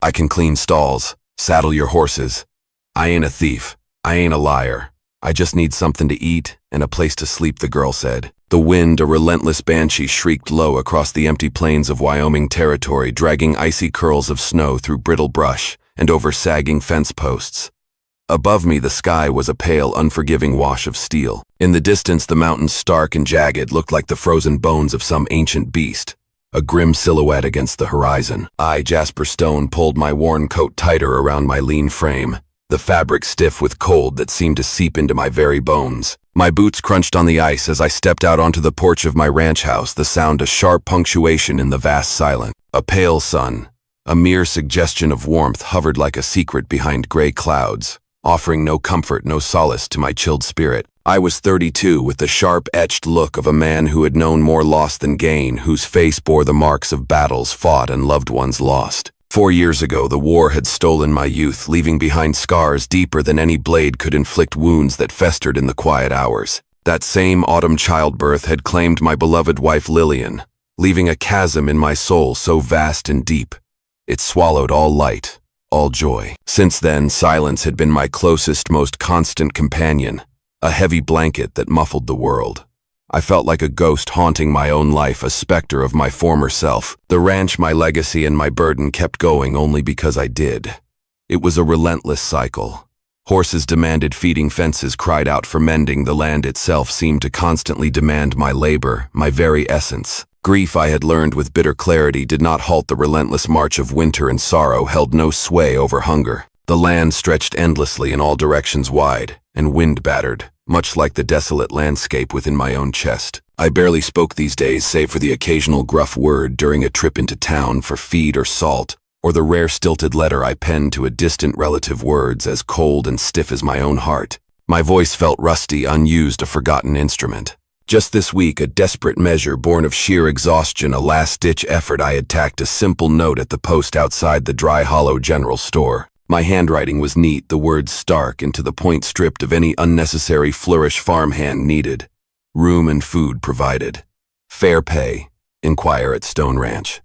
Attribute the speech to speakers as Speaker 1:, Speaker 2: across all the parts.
Speaker 1: I can clean stalls, saddle your horses. I ain't a thief. I ain't a liar. I just need something to eat and a place to sleep, the girl said. The wind, a relentless banshee, shrieked low across the empty plains of Wyoming territory, dragging icy curls of snow through brittle brush and over sagging fence posts. Above me, the sky was a pale, unforgiving wash of steel. In the distance, the mountains, stark and jagged, looked like the frozen bones of some ancient beast, a grim silhouette against the horizon. I, Jasper Stone, pulled my worn coat tighter around my lean frame, the fabric stiff with cold that seemed to seep into my very bones. My boots crunched on the ice as I stepped out onto the porch of my ranch house, the sound a sharp punctuation in the vast silence. A pale sun, a mere suggestion of warmth, hovered like a secret behind gray clouds, offering no comfort, no solace to my chilled spirit. I was 32, with the sharp, etched look of a man who had known more loss than gain, whose face bore the marks of battles fought and loved ones lost. 4 years ago, the war had stolen my youth, leaving behind scars deeper than any blade could inflict, wounds that festered in the quiet hours. That same autumn childbirth had claimed my beloved wife Lillian, leaving a chasm in my soul so vast and deep. It swallowed all light, all joy. Since then, silence had been my closest, most constant companion, a heavy blanket that muffled the world. I felt like a ghost haunting my own life, a specter of my former self. The ranch, my legacy, and my burden kept going only because I did. It was a relentless cycle. Horses demanded feeding, fences cried out for mending, the land itself seemed to constantly demand my labor, my very essence. Grief, I had learned with bitter clarity, did not halt the relentless march of winter, and sorrow held no sway over hunger. The land stretched endlessly in all directions, wide and wind-battered, much like the desolate landscape within my own chest. I barely spoke these days, save for the occasional gruff word during a trip into town for feed or salt, or the rare stilted letter I penned to a distant relative, words as cold and stiff as my own heart. My voice felt rusty, unused, a forgotten instrument. Just this week, a desperate measure born of sheer exhaustion, a last-ditch effort, I had tacked a simple note at the post outside the Dry Hollow General Store. My handwriting was neat, the words stark and to the point, stripped of any unnecessary flourish. Farmhand needed. Room and food provided. Fair pay. Inquire at Stone Ranch.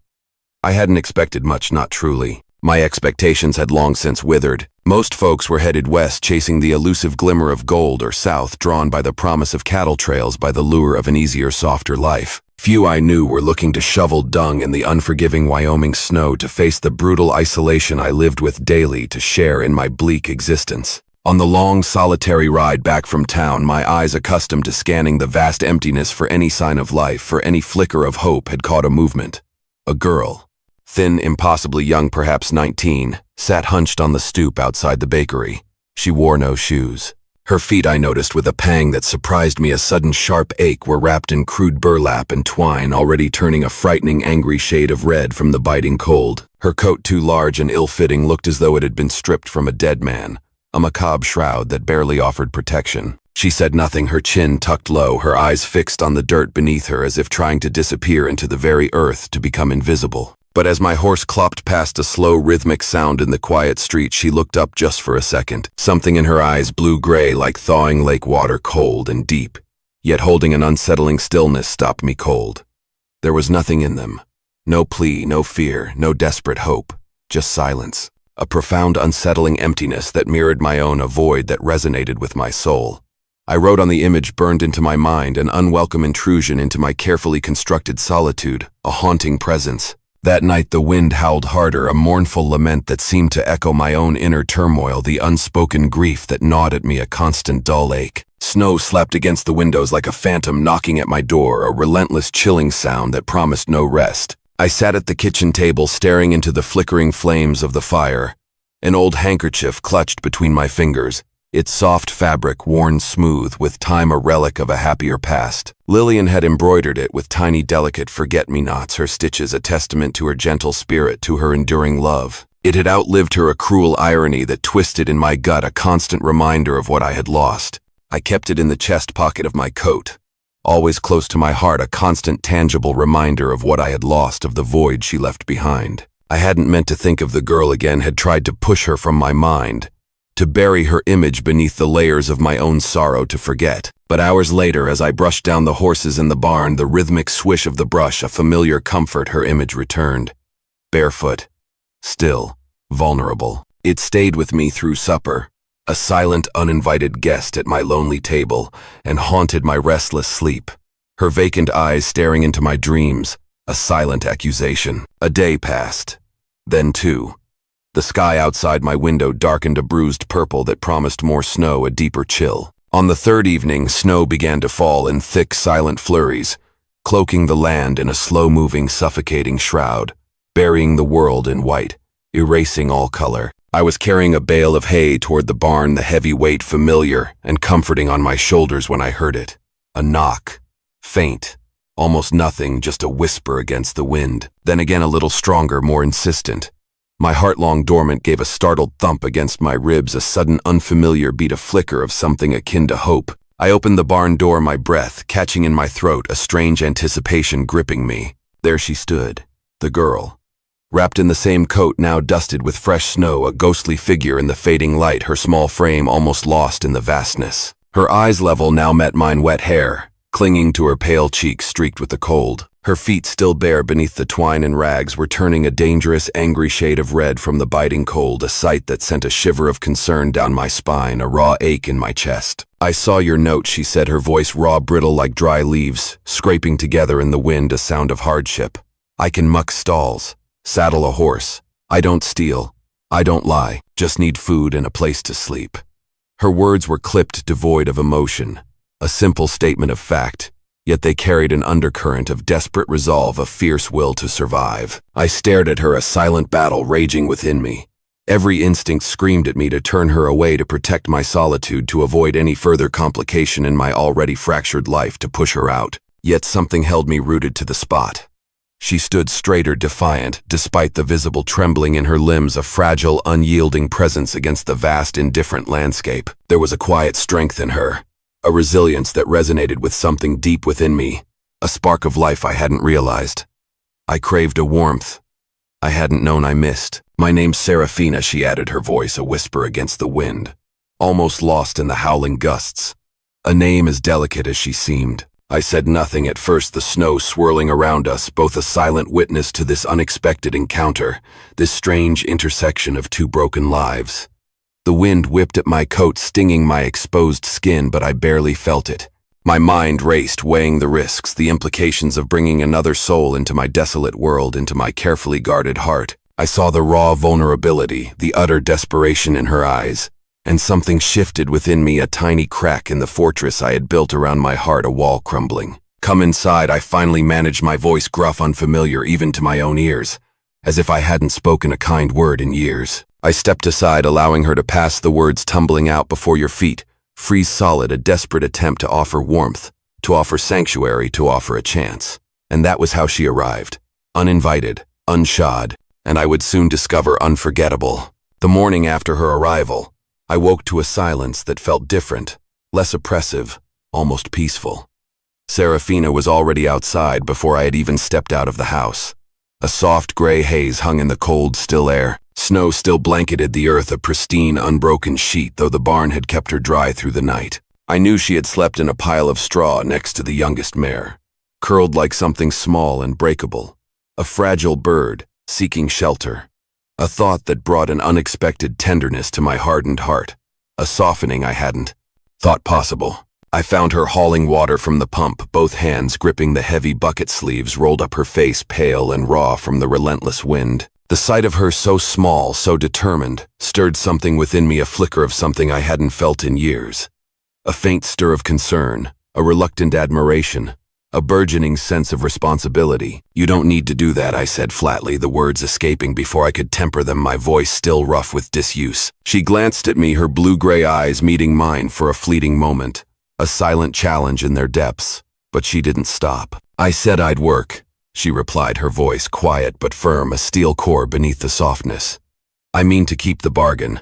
Speaker 1: I hadn't expected much, not truly. My expectations had long since withered. Most folks were headed west, chasing the elusive glimmer of gold, or south, drawn by the promise of cattle trails, by the lure of an easier, softer life. Few I knew were looking to shovel dung in the unforgiving Wyoming snow, to face the brutal isolation I lived with daily, to share in my bleak existence. On the long, solitary ride back from town, my eyes, accustomed to scanning the vast emptiness for any sign of life, for any flicker of hope, had caught a movement. A girl, thin, impossibly young, perhaps 19, sat hunched on the stoop outside the bakery. She wore no shoes. Her feet, I noticed with a pang that surprised me, a sudden sharp ache, were wrapped in crude burlap and twine, already turning a frightening, angry shade of red from the biting cold. Her coat, too large and ill-fitting, looked as though it had been stripped from a dead man, a macabre shroud that barely offered protection. She said nothing, her chin tucked low, her eyes fixed on the dirt beneath her, as if trying to disappear into the very earth, to become invisible. But as my horse clopped past a slow, rhythmic sound in the quiet street, she looked up just for a second. Something in her eyes, blue-gray like thawing lake water, cold and deep, yet holding an unsettling stillness, stopped me cold. There was nothing in them. No plea, no fear, no desperate hope. Just silence. A profound, unsettling emptiness that mirrored my own, a void that resonated with my soul. I wrote on the image burned into my mind, an unwelcome intrusion into my carefully constructed solitude, a haunting presence. That night the wind howled harder, a mournful lament that seemed to echo my own inner turmoil, the unspoken grief that gnawed at me, a constant dull ache. Snow slapped against the windows like a phantom knocking at my door, a relentless chilling sound that promised no rest. I sat at the kitchen table, staring into the flickering flames of the fire, an old handkerchief clutched between my fingers, its soft fabric worn smooth with time, a relic of a happier past. Lillian had embroidered it with tiny, delicate forget-me-nots, her stitches a testament to her gentle spirit, to her enduring love. It had outlived her, a cruel irony that twisted in my gut, a constant reminder of what I had lost. I kept it in the chest pocket of my coat, always close to my heart, a constant, tangible reminder of what I had lost, of the void she left behind. I hadn't meant to think of the girl again, had tried to push her from my mind, to bury her image beneath the layers of my own sorrow, to forget. But hours later, as I brushed down the horses in the barn, the rhythmic swish of the brush, a familiar comfort, her image returned. Barefoot. Still. vulnerable. It stayed with me through supper, a silent, uninvited guest at my lonely table, and haunted my restless sleep. Her vacant eyes staring into my dreams, a silent accusation. A day passed. Then two. The sky outside my window darkened a bruised purple that promised more snow, a deeper chill. On the third evening, snow began to fall in thick, silent flurries, cloaking the land in a slow-moving, suffocating shroud, burying the world in white, erasing all color. I was carrying a bale of hay toward the barn, the heavy weight familiar and comforting on my shoulders when I heard it. A knock. Faint. Almost nothing, just a whisper against the wind. Then again a little stronger, more insistent. My heart long dormant gave a startled thump against my ribs, a sudden unfamiliar beat, a flicker of something akin to hope. I opened the barn door, my breath catching in my throat, a strange anticipation gripping me. There she stood, the girl. Wrapped in the same coat, now dusted with fresh snow, a ghostly figure in the fading light, her small frame almost lost in the vastness. Her eyes level now met mine, wet hair clinging to her pale cheeks streaked with the cold. Her feet, still bare beneath the twine and rags, were turning a dangerous, angry shade of red from the biting cold, a sight that sent a shiver of concern down my spine, a raw ache in my chest. "I saw your note," she said, her voice raw, brittle like dry leaves, scraping together in the wind, a sound of hardship. "I can muck stalls, saddle a horse. I don't steal. I don't lie. Just need food and a place to sleep." Her words were clipped, devoid of emotion. A simple statement of fact, yet they carried an undercurrent of desperate resolve, a fierce will to survive. I stared at her, a silent battle raging within me. Every instinct screamed at me to turn her away, to protect my solitude, to avoid any further complication in my already fractured life, to push her out. Yet something held me rooted to the spot. She stood straighter, defiant, despite the visible trembling in her limbs, a fragile, unyielding presence against the vast, indifferent landscape. There was a quiet strength in her, a resilience that resonated with something deep within me, a spark of life I hadn't realized. I craved a warmth I hadn't known I missed. "My name's Serafina," she added, her voice a whisper against the wind, almost lost in the howling gusts. A name as delicate as she seemed. I said nothing at first, the snow swirling around us, both a silent witness to this unexpected encounter, this strange intersection of two broken lives. The wind whipped at my coat, stinging my exposed skin, but I barely felt it. My mind raced, weighing the risks, the implications of bringing another soul into my desolate world, into my carefully guarded heart. I saw the raw vulnerability, the utter desperation in her eyes, and something shifted within me, a tiny crack in the fortress I had built around my heart, a wall crumbling. "Come inside," I finally managed, my voice gruff, unfamiliar even to my own ears, as if I hadn't spoken a kind word in years. I stepped aside, allowing her to pass, the words tumbling out, "Before your feet, freeze solid," a desperate attempt to offer warmth, to offer sanctuary, to offer a chance. And that was how she arrived. Uninvited, unshod, and I would soon discover unforgettable. The morning after her arrival, I woke to a silence that felt different, less oppressive, almost peaceful. Serafina was already outside before I had even stepped out of the house. A soft gray haze hung in the cold, still air. Snow still blanketed the earth, a pristine, unbroken sheet, though the barn had kept her dry through the night. I knew she had slept in a pile of straw next to the youngest mare, curled like something small and breakable, a fragile bird seeking shelter. A thought that brought an unexpected tenderness to my hardened heart, a softening I hadn't thought possible. I found her hauling water from the pump, both hands gripping the heavy bucket sleeves, rolled up her face, pale and raw from the relentless wind. The sight of her, so small, so determined, stirred something within me, a flicker of something I hadn't felt in years. A faint stir of concern, a reluctant admiration, a burgeoning sense of responsibility. "You don't need to do that," I said flatly, the words escaping before I could temper them, my voice still rough with disuse. She glanced at me, her blue-gray eyes meeting mine for a fleeting moment, a silent challenge in their depths, but she didn't stop. "I said I'd work," she replied, her voice quiet but firm, a steel core beneath the softness. "I mean to keep the bargain.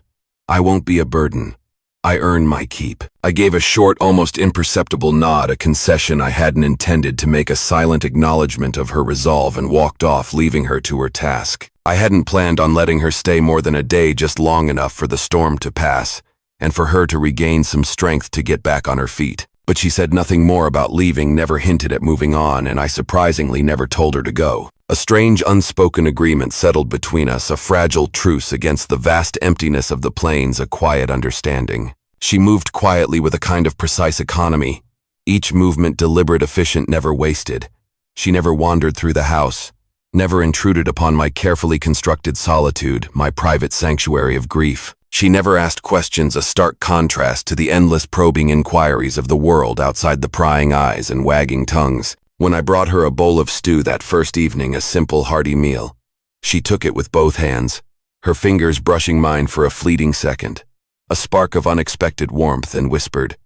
Speaker 1: I won't be a burden. I earn my keep." I gave a short, almost imperceptible nod, a concession I hadn't intended, to make a silent acknowledgement of her resolve, and walked off, leaving her to her task. I hadn't planned on letting her stay more than a day, just long enough for the storm to pass, and for her to regain some strength to get back on her feet. But she said nothing more about leaving, never hinted at moving on, and I surprisingly never told her to go. A strange unspoken agreement settled between us, a fragile truce against the vast emptiness of the plains, a quiet understanding. She moved quietly with a kind of precise economy, each movement deliberate, efficient, never wasted. She never wandered through the house, never intruded upon my carefully constructed solitude, my private sanctuary of grief. She never asked questions, a stark contrast to the endless probing inquiries of the world outside the prying eyes and wagging tongues. When I brought her a bowl of stew that first evening, a simple, hearty meal, she took it with both hands, her fingers brushing mine for a fleeting second, a spark of unexpected warmth, and whispered,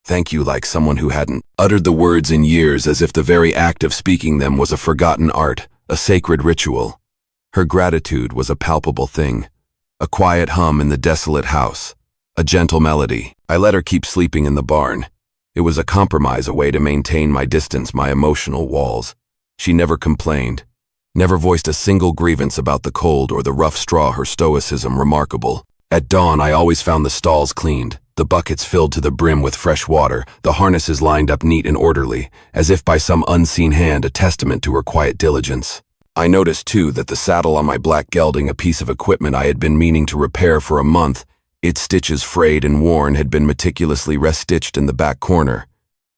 Speaker 1: "Thank you," like someone who hadn't uttered the words in years, as if the very act of speaking them was a forgotten art, a sacred ritual. Her gratitude was a palpable thing, a quiet hum in the desolate house, a gentle melody. I let her keep sleeping in the barn. It was a compromise, a way to maintain my distance, my emotional walls. She never complained, never voiced a single grievance about the cold or the rough straw, her stoicism remarkable. At dawn, I always found the stalls cleaned, the buckets filled to the brim with fresh water, the harnesses lined up neat and orderly, as if by some unseen hand, a testament to her quiet diligence. I noticed, too, that the saddle on my black gelding, a piece of equipment I had been meaning to repair for a month, its stitches frayed and worn, had been meticulously restitched in the back corner,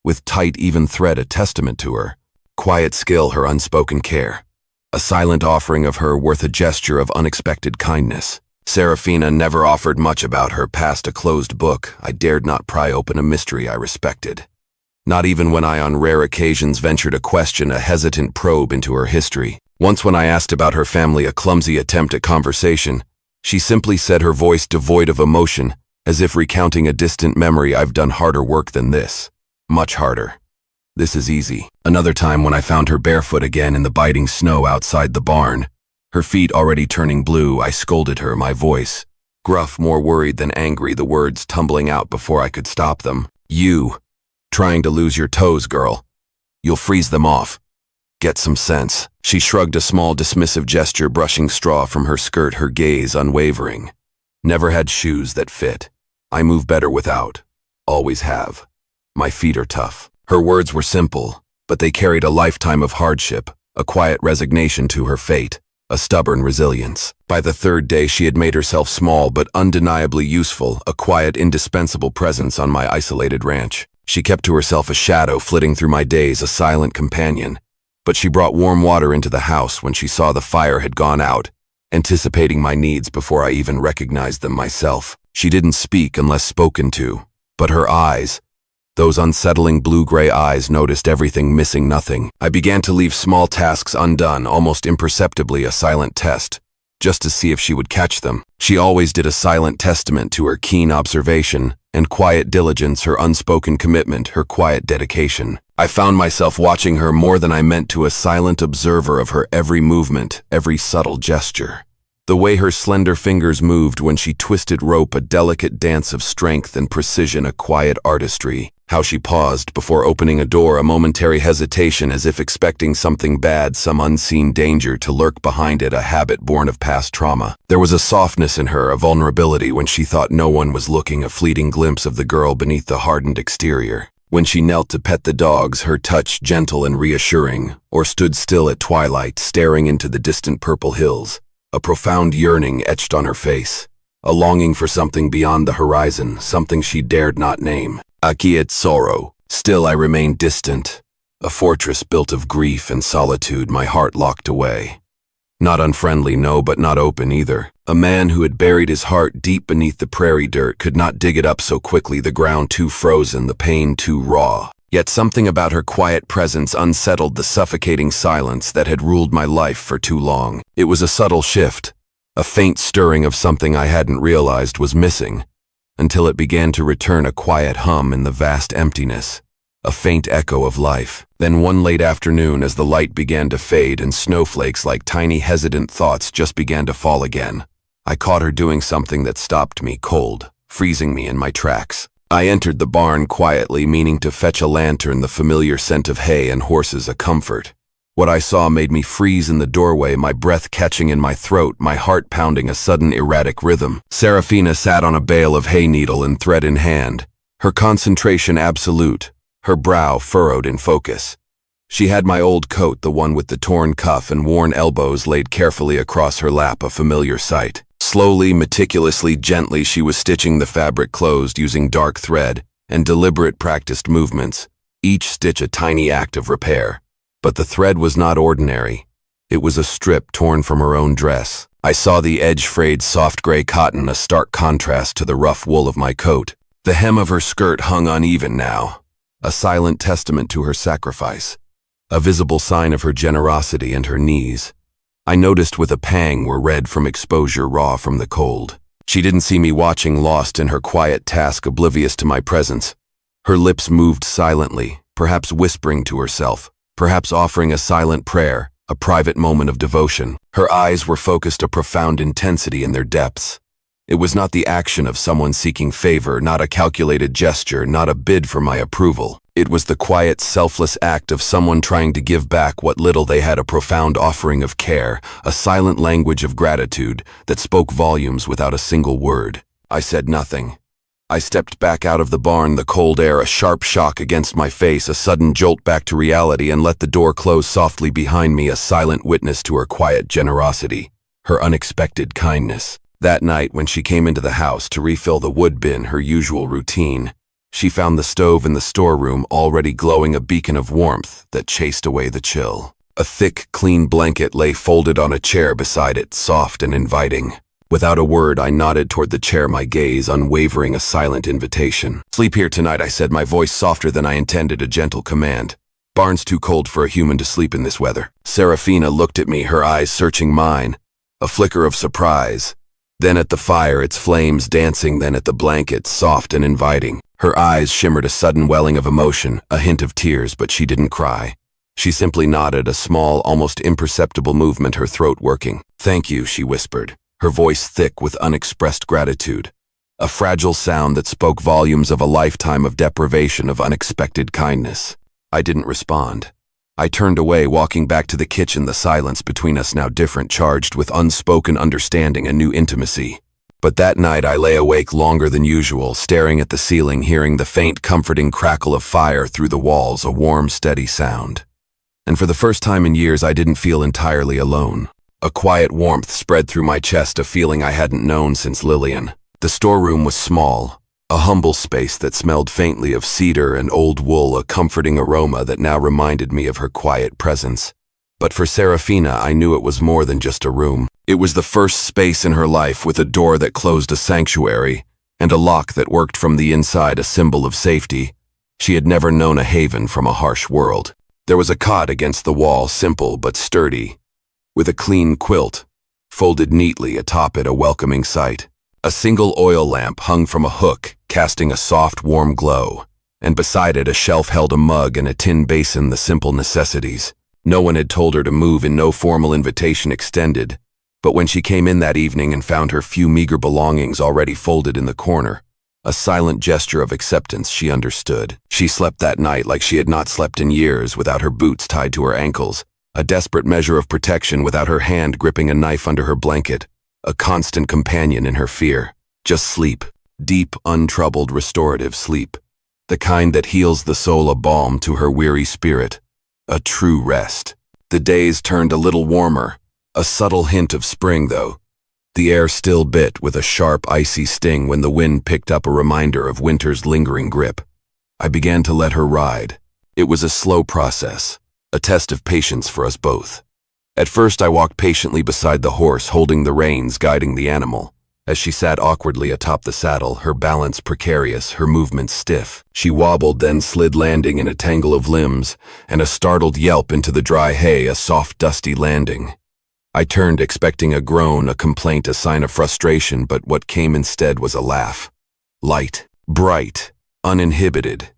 Speaker 1: with tight, even thread, a testament to her quiet skill, her unspoken care, a silent offering of her worth, a gesture of unexpected kindness. Serafina never offered much about her past, a closed book. I dared not pry open a mystery I respected. Not even when I on rare occasions ventured a question, a hesitant probe into her history. Once when I asked about her family, a clumsy attempt at conversation, she simply said, her voice devoid of emotion, as if recounting a distant memory, "I've done harder work than this. Much harder. This is easy." Another time when I found her barefoot again in the biting snow outside the barn, her feet already turning blue, I scolded her, my voice gruff, more worried than angry, the words tumbling out before I could stop them. "You, trying to lose your toes, girl. You'll freeze them off. Get some sense." She shrugged, a small dismissive gesture, brushing straw from her skirt, her gaze unwavering. "Never had shoes that fit. I move better without. Always have. My feet are tough." Her words were simple, but they carried a lifetime of hardship, a quiet resignation to her fate, a stubborn resilience. By the third day, she had made herself small but undeniably useful, a quiet, indispensable presence on my isolated ranch. She kept to herself, a shadow flitting through my days, a silent companion. But she brought warm water into the house when she saw the fire had gone out, anticipating my needs before I even recognized them myself. She didn't speak unless spoken to, but her eyes, those unsettling blue-gray eyes, noticed everything, missing nothing. I began to leave small tasks undone, almost imperceptibly, a silent test, just to see if she would catch them. She always did, a silent testament to her keen observation and quiet diligence, her unspoken commitment, her quiet dedication. I found myself watching her more than I meant to, a silent observer of her every movement, every subtle gesture. The way her slender fingers moved when she twisted rope, a delicate dance of strength and precision, a quiet artistry. How she paused before opening a door, a momentary hesitation, as if expecting something bad, some unseen danger to lurk behind it, a habit born of past trauma. There was a softness in her, a vulnerability when she thought no one was looking, a fleeting glimpse of the girl beneath the hardened exterior. When she knelt to pet the dogs, her touch gentle and reassuring, or stood still at twilight, staring into the distant purple hills, a profound yearning etched on her face, a longing for something beyond the horizon, something she dared not name. A quiet sorrow. Still I remained distant, a fortress built of grief and solitude, my heart locked away. Not unfriendly, no, but not open either. A man who had buried his heart deep beneath the prairie dirt could not dig it up so quickly, the ground too frozen, the pain too raw. Yet something about her quiet presence unsettled the suffocating silence that had ruled my life for too long. It was a subtle shift, a faint stirring of something I hadn't realized was missing, until it began to return, a quiet hum in the vast emptiness, a faint echo of life. Then one late afternoon, as the light began to fade and snowflakes like tiny hesitant thoughts just began to fall again, I caught her doing something that stopped me cold, freezing me in my tracks. I entered the barn quietly, meaning to fetch a lantern, the familiar scent of hay and horses a comfort. What I saw made me freeze in the doorway, my breath catching in my throat, my heart pounding a sudden erratic rhythm. Serafina sat on a bale of hay, needle and thread in hand, her concentration absolute, her brow furrowed in focus. She had my old coat, the one with the torn cuff and worn elbows, laid carefully across her lap, a familiar sight. Slowly, meticulously, gently, she was stitching the fabric closed using dark thread and deliberate practiced movements, each stitch a tiny act of repair. But the thread was not ordinary. It was a strip torn from her own dress. I saw the edge frayed soft gray cotton, a stark contrast to the rough wool of my coat. The hem of her skirt hung uneven now, a silent testament to her sacrifice, a visible sign of her generosity, and her knees, I noticed with a pang, were red from exposure, raw from the cold. She didn't see me watching, lost in her quiet task, oblivious to my presence. Her lips moved silently, perhaps whispering to herself, perhaps offering a silent prayer, a private moment of devotion. Her eyes were focused, a profound intensity in their depths. It was not the action of someone seeking favor, not a calculated gesture, not a bid for my approval. It was the quiet, selfless act of someone trying to give back what little they had, a profound offering of care, a silent language of gratitude that spoke volumes without a single word. I said nothing. I stepped back out of the barn, the cold air a sharp shock against my face, a sudden jolt back to reality, and let the door close softly behind me, a silent witness to her quiet generosity, her unexpected kindness. That night, when she came into the house to refill the wood bin, her usual routine, she found the stove in the storeroom already glowing, a beacon of warmth that chased away the chill. A thick, clean blanket lay folded on a chair beside it, soft and inviting. Without a word, I nodded toward the chair, my gaze unwavering, a silent invitation. "Sleep here tonight," I said, my voice softer than I intended, a gentle command. "Barn's too cold for a human to sleep in this weather." Serafina looked at me, her eyes searching mine, a flicker of surprise. Then at the fire, its flames dancing, then at the blanket, soft and inviting. Her eyes shimmered a sudden welling of emotion, a hint of tears, but she didn't cry. She simply nodded, a small, almost imperceptible movement, her throat working. "Thank you," she whispered, her voice thick with unexpressed gratitude. A fragile sound that spoke volumes of a lifetime of deprivation, of unexpected kindness. I didn't respond. I turned away, walking back to the kitchen, the silence between us now different, charged with unspoken understanding, a new intimacy. But that night I lay awake longer than usual, staring at the ceiling, hearing the faint, comforting crackle of fire through the walls, a warm, steady sound. And for the first time in years, I didn't feel entirely alone. A quiet warmth spread through my chest, a feeling I hadn't known since Lillian. The storeroom was small, a humble space that smelled faintly of cedar and old wool, a comforting aroma that now reminded me of her quiet presence. But for Serafina, I knew it was more than just a room. It was the first space in her life with a door that closed, a sanctuary, and a lock that worked from the inside, a symbol of safety. She had never known a haven from a harsh world. There was a cot against the wall, simple but sturdy, with a clean quilt, folded neatly atop it, a welcoming sight. A single oil lamp hung from a hook, casting a soft, warm glow, and beside it a shelf held a mug and a tin basin, the simple necessities. No one had told her to move, and no formal invitation extended, but when she came in that evening and found her few meager belongings already folded in the corner, a silent gesture of acceptance, she understood. She slept that night like she had not slept in years, without her boots tied to her ankles, a desperate measure of protection without her hand gripping a knife under her blanket, a constant companion in her fear. Just sleep, deep, untroubled, restorative sleep, the kind that heals the soul, a balm to her weary spirit, a true rest. The days turned a little warmer, a subtle hint of spring though. The air still bit with a sharp, icy sting when the wind picked up, a reminder of winter's lingering grip. I began to let her ride. It was a slow process, a test of patience for us both. At first I walked patiently beside the horse, holding the reins, guiding the animal. As she sat awkwardly atop the saddle, her balance precarious, her movements stiff, she wobbled, then slid, landing in a tangle of limbs, and a startled yelp into the dry hay, a soft, dusty landing. I turned, expecting a groan, a complaint, a sign of frustration, but what came instead was a laugh. Light, bright, uninhibited.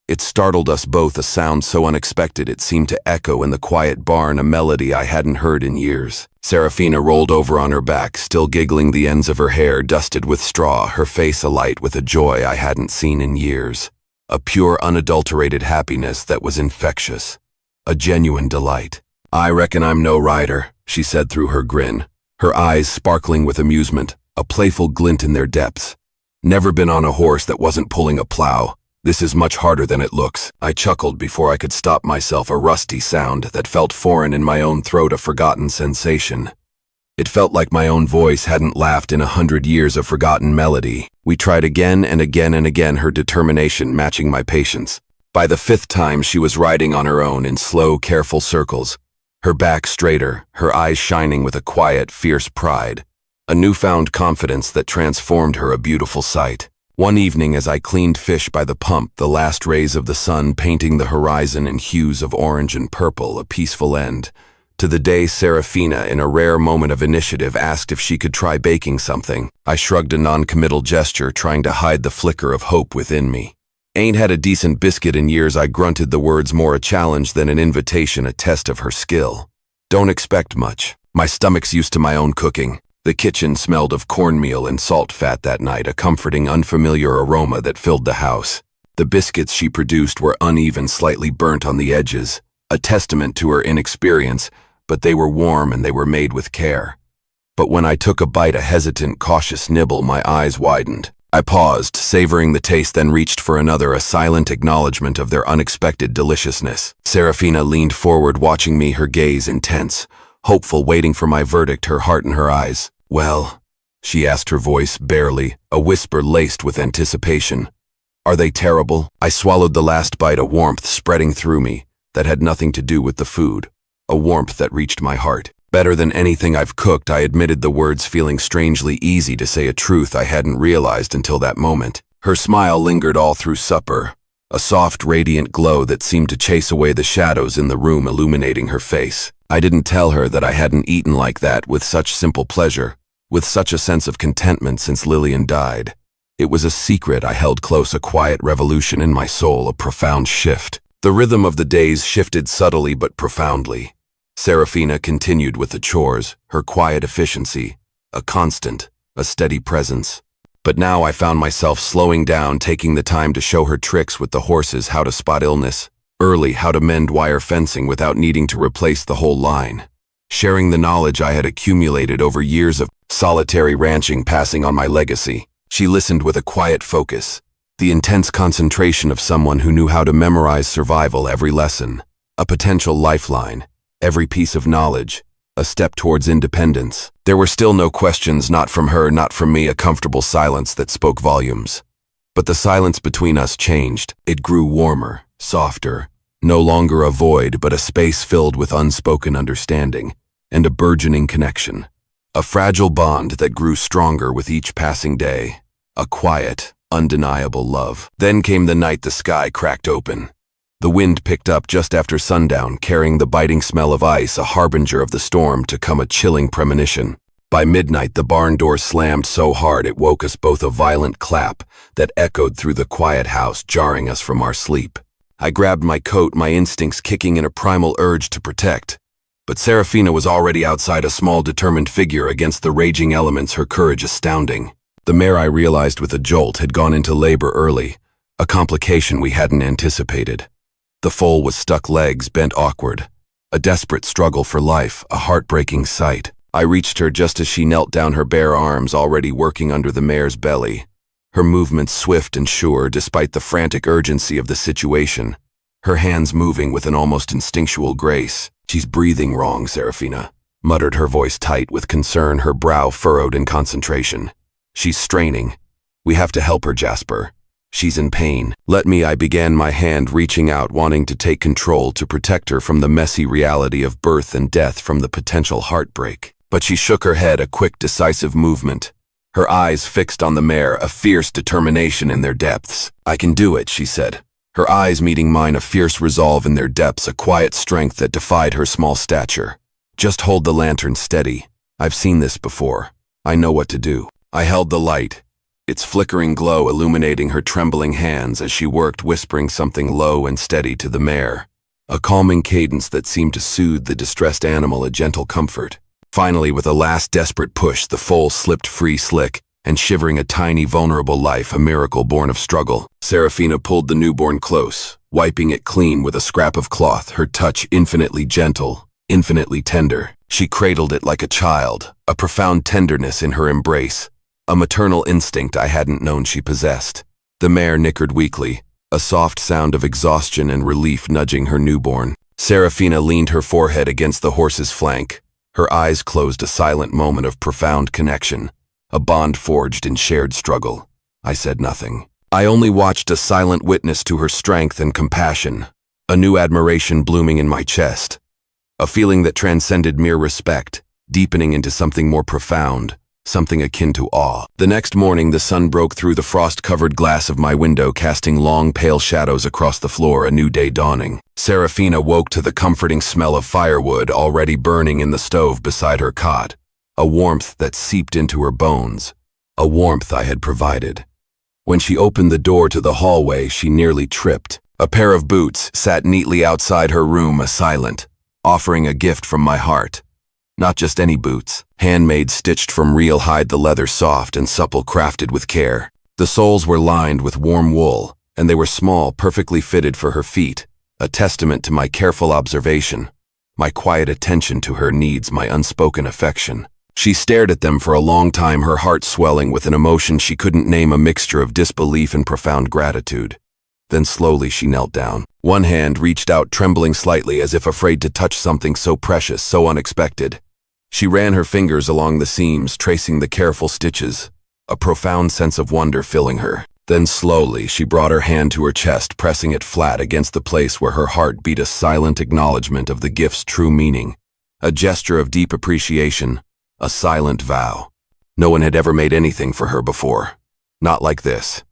Speaker 1: It startled us both, a sound so unexpected it seemed to echo in the quiet barn, a melody I hadn't heard in years. Serafina rolled over on her back, still giggling, the ends of her hair dusted with straw, her face alight with a joy I hadn't seen in years. A pure, unadulterated happiness that was infectious. A genuine delight. "I reckon I'm no rider," she said through her grin, her eyes sparkling with amusement, a playful glint in their depths. "Never been on a horse that wasn't pulling a plow. This is much harder than it looks. I chuckled before I could stop myself, a rusty sound that felt foreign in my own throat, a forgotten sensation. It felt like my own voice hadn't laughed in 100 years, of forgotten melody. We tried again and again and again, her determination matching my patience. By the 5th time, she was riding on her own in slow, careful circles, her back straighter, her eyes shining with a quiet, fierce pride, a newfound confidence that transformed her, a beautiful sight. One evening, as I cleaned fish by the pump, the last rays of the sun painting the horizon in hues of orange and purple, a peaceful end to the day, Serafina, in a rare moment of initiative, asked if she could try baking something. I shrugged a non-committal gesture, trying to hide the flicker of hope within me. "Ain't had a decent biscuit in years," I grunted, the words more a challenge than an invitation, a test of her skill. "Don't expect much. My stomach's used to my own cooking." The kitchen smelled of cornmeal and salt fat that night, a comforting, unfamiliar aroma that filled the house. The biscuits she produced were uneven, slightly burnt on the edges, a testament to her inexperience, but they were warm and they were made with care. But when I took a bite, a hesitant, cautious nibble, my eyes widened. I paused, savoring the taste, then reached for another, a silent acknowledgement of their unexpected deliciousness. Serafina leaned forward, watching me, her gaze intense, hopeful, waiting for my verdict, her heart in her eyes. "Well," she asked, her voice barely, a whisper laced with anticipation. "Are they terrible?" I swallowed the last bite, a warmth spreading through me that had nothing to do with the food, a warmth that reached my heart. "Better than anything I've cooked," I admitted, the words feeling strangely easy to say, a truth I hadn't realized until that moment. Her smile lingered all through supper, a soft, radiant glow that seemed to chase away the shadows in the room, illuminating her face. I didn't tell her that I hadn't eaten like that, with such simple pleasure, with such a sense of contentment, since Lillian died. It was a secret I held close, a quiet revolution in my soul, a profound shift. The rhythm of the days shifted subtly but profoundly. Serafina continued with the chores, her quiet efficiency, a constant, a steady presence. But now I found myself slowing down, taking the time to show her tricks with the horses, how to spot illness early, how to mend wire fencing without needing to replace the whole line. Sharing the knowledge I had accumulated over years of solitary ranching, passing on my legacy. She listened with a quiet focus, the intense concentration of someone who knew how to memorize survival, every lesson, a potential lifeline, every piece of knowledge, a step towards independence. There were still no questions, not from her, not from me, a comfortable silence that spoke volumes. But the silence between us changed. It grew warmer, softer, no longer a void, but a space filled with unspoken understanding and a burgeoning connection. A fragile bond that grew stronger with each passing day. A quiet, undeniable love. Then came the night the sky cracked open. The wind picked up just after sundown, carrying the biting smell of ice, a harbinger of the storm to come, a chilling premonition. By midnight, the barn door slammed so hard it woke us both, a violent clap that echoed through the quiet house, jarring us from our sleep. I grabbed my coat, my instincts kicking in a primal urge to protect. But Serafina was already outside, a small, determined figure against the raging elements, her courage astounding. The mare, I realized with a jolt, had gone into labor early, a complication we hadn't anticipated. The foal was stuck, legs bent awkward, a desperate struggle for life, a heartbreaking sight. I reached her just as she knelt down, her bare arms already working under the mare's belly, her movements swift and sure despite the frantic urgency of the situation, her hands moving with an almost instinctual grace. "She's breathing wrong, Serafina," muttered, her voice tight with concern, her brow furrowed in concentration. "She's straining. We have to help her, Jasper. She's in pain." "Let me," I began, my hand reaching out, wanting to take control, to protect her from the messy reality of birth and death, from the potential heartbreak. But she shook her head, a quick, decisive movement, her eyes fixed on the mare, a fierce determination in their depths. "I can do it," she said, her eyes meeting mine, a fierce resolve in their depths, a quiet strength that defied her small stature. "Just hold the lantern steady. I've seen this before. I know what to do." I held the light, its flickering glow illuminating her trembling hands as she worked, whispering something low and steady to the mare, a calming cadence that seemed to soothe the distressed animal, a gentle comfort. Finally, with a last desperate push, the foal slipped free, slick and shivering, a tiny, vulnerable life, a miracle born of struggle. Serafina pulled the newborn close, wiping it clean with a scrap of cloth, her touch infinitely gentle, infinitely tender. She cradled it like a child, a profound tenderness in her embrace, a maternal instinct I hadn't known she possessed. The mare nickered weakly, a soft sound of exhaustion and relief nudging her newborn. Serafina leaned her forehead against the horse's flank. Her eyes closed, a silent moment of profound connection, a bond forged in shared struggle. I said nothing. I only watched, a silent witness to her strength and compassion, a new admiration blooming in my chest, a feeling that transcended mere respect, deepening into something more profound, something akin to awe. The next morning, the sun broke through the frost-covered glass of my window, casting long, pale shadows across the floor, a new day dawning. Serafina woke to the comforting smell of firewood already burning in the stove beside her cot, a warmth that seeped into her bones, a warmth I had provided. When she opened the door to the hallway, she nearly tripped. A pair of boots sat neatly outside her room, a silent, offering a gift from my heart. Not just any boots, handmade, stitched from real hide, the leather soft and supple, crafted with care. The soles were lined with warm wool, and they were small, perfectly fitted for her feet, a testament to my careful observation, my quiet attention to her needs, my unspoken affection. She stared at them for a long time, her heart swelling with an emotion she couldn't name, a mixture of disbelief and profound gratitude. Then slowly she knelt down. One hand reached out, trembling slightly, as if afraid to touch something so precious, so unexpected. She ran her fingers along the seams, tracing the careful stitches, a profound sense of wonder filling her. Then slowly she brought her hand to her chest, pressing it flat against the place where her heart beat, a silent acknowledgement of the gift's true meaning, a gesture of deep appreciation, a silent vow. No one had ever made anything for her before. Not like this.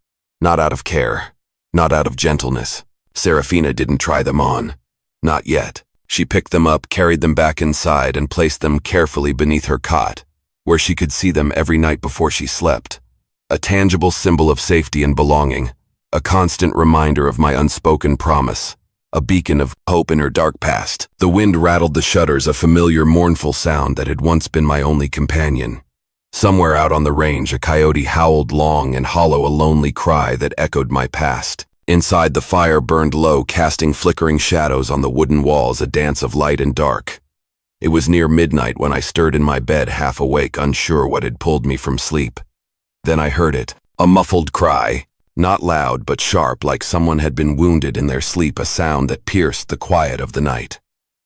Speaker 1: Not out of care. Not out of gentleness. Serafina didn't try them on. Not yet. She picked them up, carried them back inside, and placed them carefully beneath her cot, where she could see them every night before she slept. A tangible symbol of safety and belonging, a constant reminder of my unspoken promise, a beacon of hope in her dark past. The wind rattled the shutters, a familiar, mournful sound that had once been my only companion. Somewhere out on the range, a coyote howled long and hollow, a lonely cry that echoed my past. Inside, the fire burned low, casting flickering shadows on the wooden walls, a dance of light and dark. It was near midnight when I stirred in my bed, half awake, unsure what had pulled me from sleep. Then I heard it, a muffled cry, not loud but sharp, like someone had been wounded in their sleep, a sound that pierced the quiet of the night.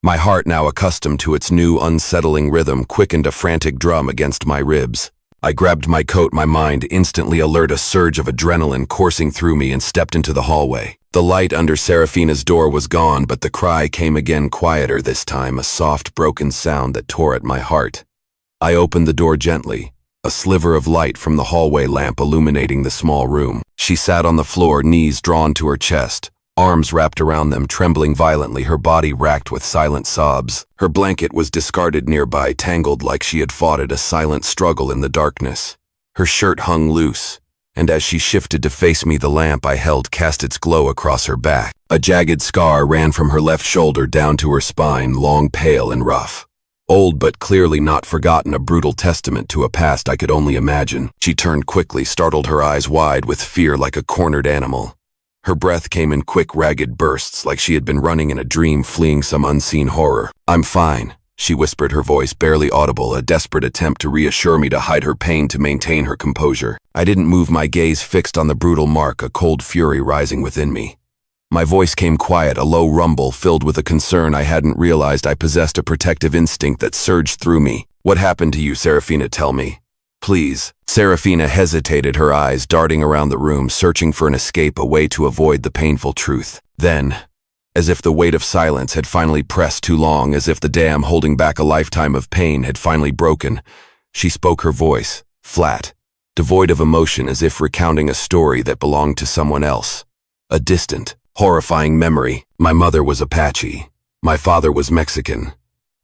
Speaker 1: My heart, now accustomed to its new, unsettling rhythm, quickened, a frantic drum against my ribs. I grabbed my coat, my mind instantly alert, a surge of adrenaline coursing through me, and stepped into the hallway. The light under Serafina's door was gone, but the cry came again, quieter this time, a soft, broken sound that tore at my heart. I opened the door gently, a sliver of light from the hallway lamp illuminating the small room. She sat on the floor, knees drawn to her chest, arms wrapped around them, trembling violently, her body racked with silent sobs. Her blanket was discarded nearby, tangled like she had fought it, a silent struggle in the darkness. Her shirt hung loose, and as she shifted to face me, the lamp I held cast its glow across her back. A jagged scar ran from her left shoulder down to her spine, long, pale, and rough. Old but clearly not forgotten, a brutal testament to a past I could only imagine. She turned quickly, startled, her eyes wide with fear like a cornered animal. Her breath came in quick, ragged bursts, like she had been running in a dream, fleeing some unseen horror. "I'm fine," she whispered, her voice barely audible, a desperate attempt to reassure me, to hide her pain, to maintain her composure. I didn't move, my gaze fixed on the brutal mark, a cold fury rising within me. My voice came quiet, a low rumble filled with a concern I hadn't realized I possessed, a protective instinct that surged through me. "What happened to you, Serafina? Tell me. Please." Serafina hesitated, her eyes darting around the room, searching for an escape, a way to avoid the painful truth. Then, as if the weight of silence had finally pressed too long, as if the dam holding back a lifetime of pain had finally broken, she spoke, her voice flat, devoid of emotion, as if recounting a story that belonged to someone else. A distant, horrifying memory. "My mother was Apache. My father was Mexican.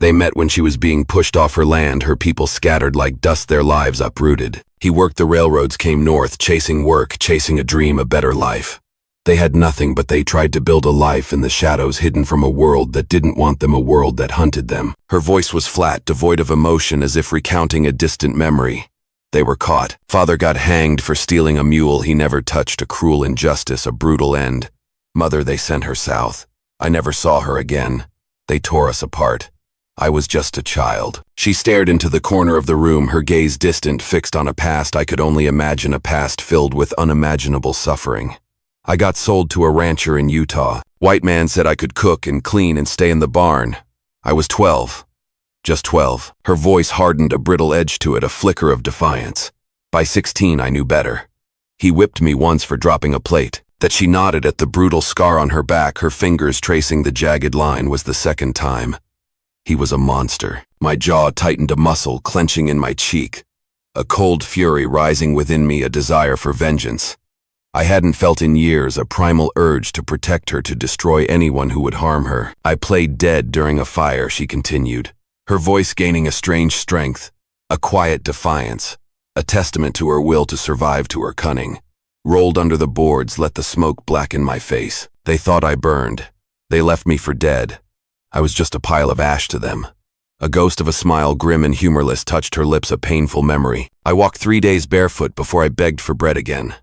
Speaker 1: They met when she was being pushed off her land, her people scattered like dust, their lives uprooted. He worked the railroads, came north, chasing work, chasing a dream, a better life. They had nothing, but they tried to build a life in the shadows, hidden from a world that didn't want them, a world that hunted them." Her voice was flat, devoid of emotion, as if recounting a distant memory. "They were caught. Father got hanged for stealing a mule he never touched, a cruel injustice, a brutal end. Mother, they sent her south. I never saw her again. They tore us apart. I was just a child." She stared into the corner of the room, her gaze distant, fixed on a past I could only imagine, a past filled with unimaginable suffering. I got sold to a rancher in Utah. White man said I could cook and clean and stay in the barn. I was 12. Just 12. Her voice hardened a brittle edge to it, a flicker of defiance. By 16, I knew better. He whipped me once for dropping a plate. That she nodded at the brutal scar on her back, her fingers tracing the jagged line, was the second time. He was a monster. My jaw tightened, a muscle clenching in my cheek. A cold fury rising within me, a desire for vengeance. I hadn't felt in years, a primal urge to protect her, to destroy anyone who would harm her. I played dead during a fire, she continued, her voice gaining a strange strength, a quiet defiance, a testament to her will to survive, to her cunning. Rolled under the boards, let the smoke blacken my face. They thought I burned. They left me for dead. I was just a pile of ash to them. A ghost of a smile, grim and humorless, touched her lips, a painful memory. I walked 3 days barefoot before I begged for bread again.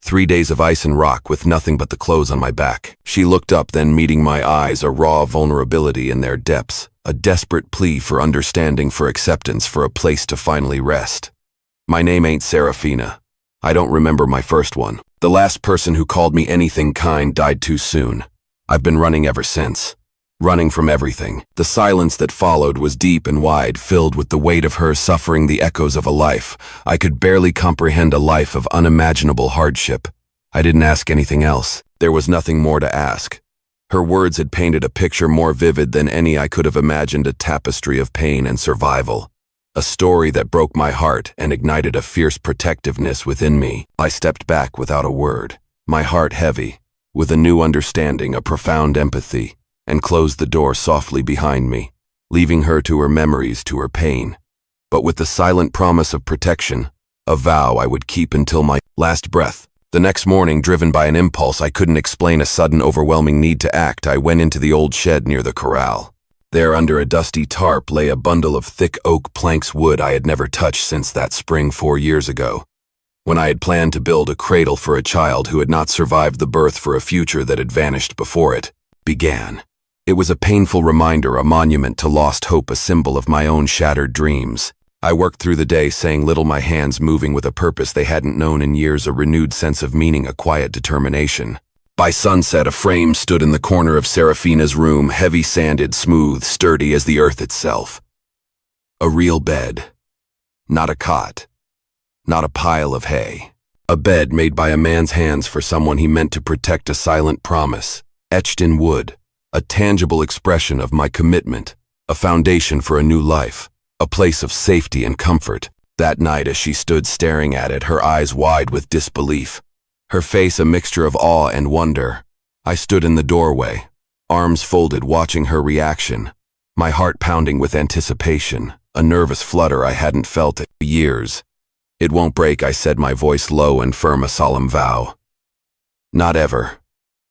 Speaker 1: 3 days of ice and rock with nothing but the clothes on my back. She looked up, then meeting my eyes, a raw vulnerability in their depths, a desperate plea for understanding, for acceptance, for a place to finally rest. My name ain't Serafina. I don't remember my first one. The last person who called me anything kind died too soon. I've been running ever since. Running from everything. The silence that followed was deep and wide, filled with the weight of her suffering, the echoes of a life. I could barely comprehend, a life of unimaginable hardship. I didn't ask anything else. There was nothing more to ask. Her words had painted a picture more vivid than any I could have imagined, a tapestry of pain and survival. A story that broke my heart and ignited a fierce protectiveness within me. I stepped back without a word, my heart heavy, with a new understanding, a profound empathy, and closed the door softly behind me, leaving her to her memories, to her pain, but with the silent promise of protection, a vow I would keep until my last breath. The next morning, driven by an impulse I couldn't explain, a sudden overwhelming need to act, I went into the old shed near the corral. There, under a dusty tarp, lay a bundle of thick oak planks, wood I had never touched since that spring 4 years ago, when I had planned to build a cradle for a child who had not survived the birth, for a future that had vanished before it began. It was a painful reminder, a monument to lost hope, a symbol of my own shattered dreams. I worked through the day, saying little, my hands moving with a purpose they hadn't known in years, a renewed sense of meaning, a quiet determination. By sunset, a frame stood in the corner of Serafina's room, heavy, sanded, smooth, sturdy as the earth itself. A real bed. Not a cot. Not a pile of hay. A bed made by a man's hands for someone he meant to protect, a silent promise, etched in wood, a tangible expression of my commitment, a foundation for a new life, a place of safety and comfort. That night, as she stood staring at it, her eyes wide with disbelief, her face a mixture of awe and wonder, I stood in the doorway, arms folded, watching her reaction, my heart pounding with anticipation, a nervous flutter I hadn't felt in years. It won't break, I said, my voice low and firm, a solemn vow. Not ever.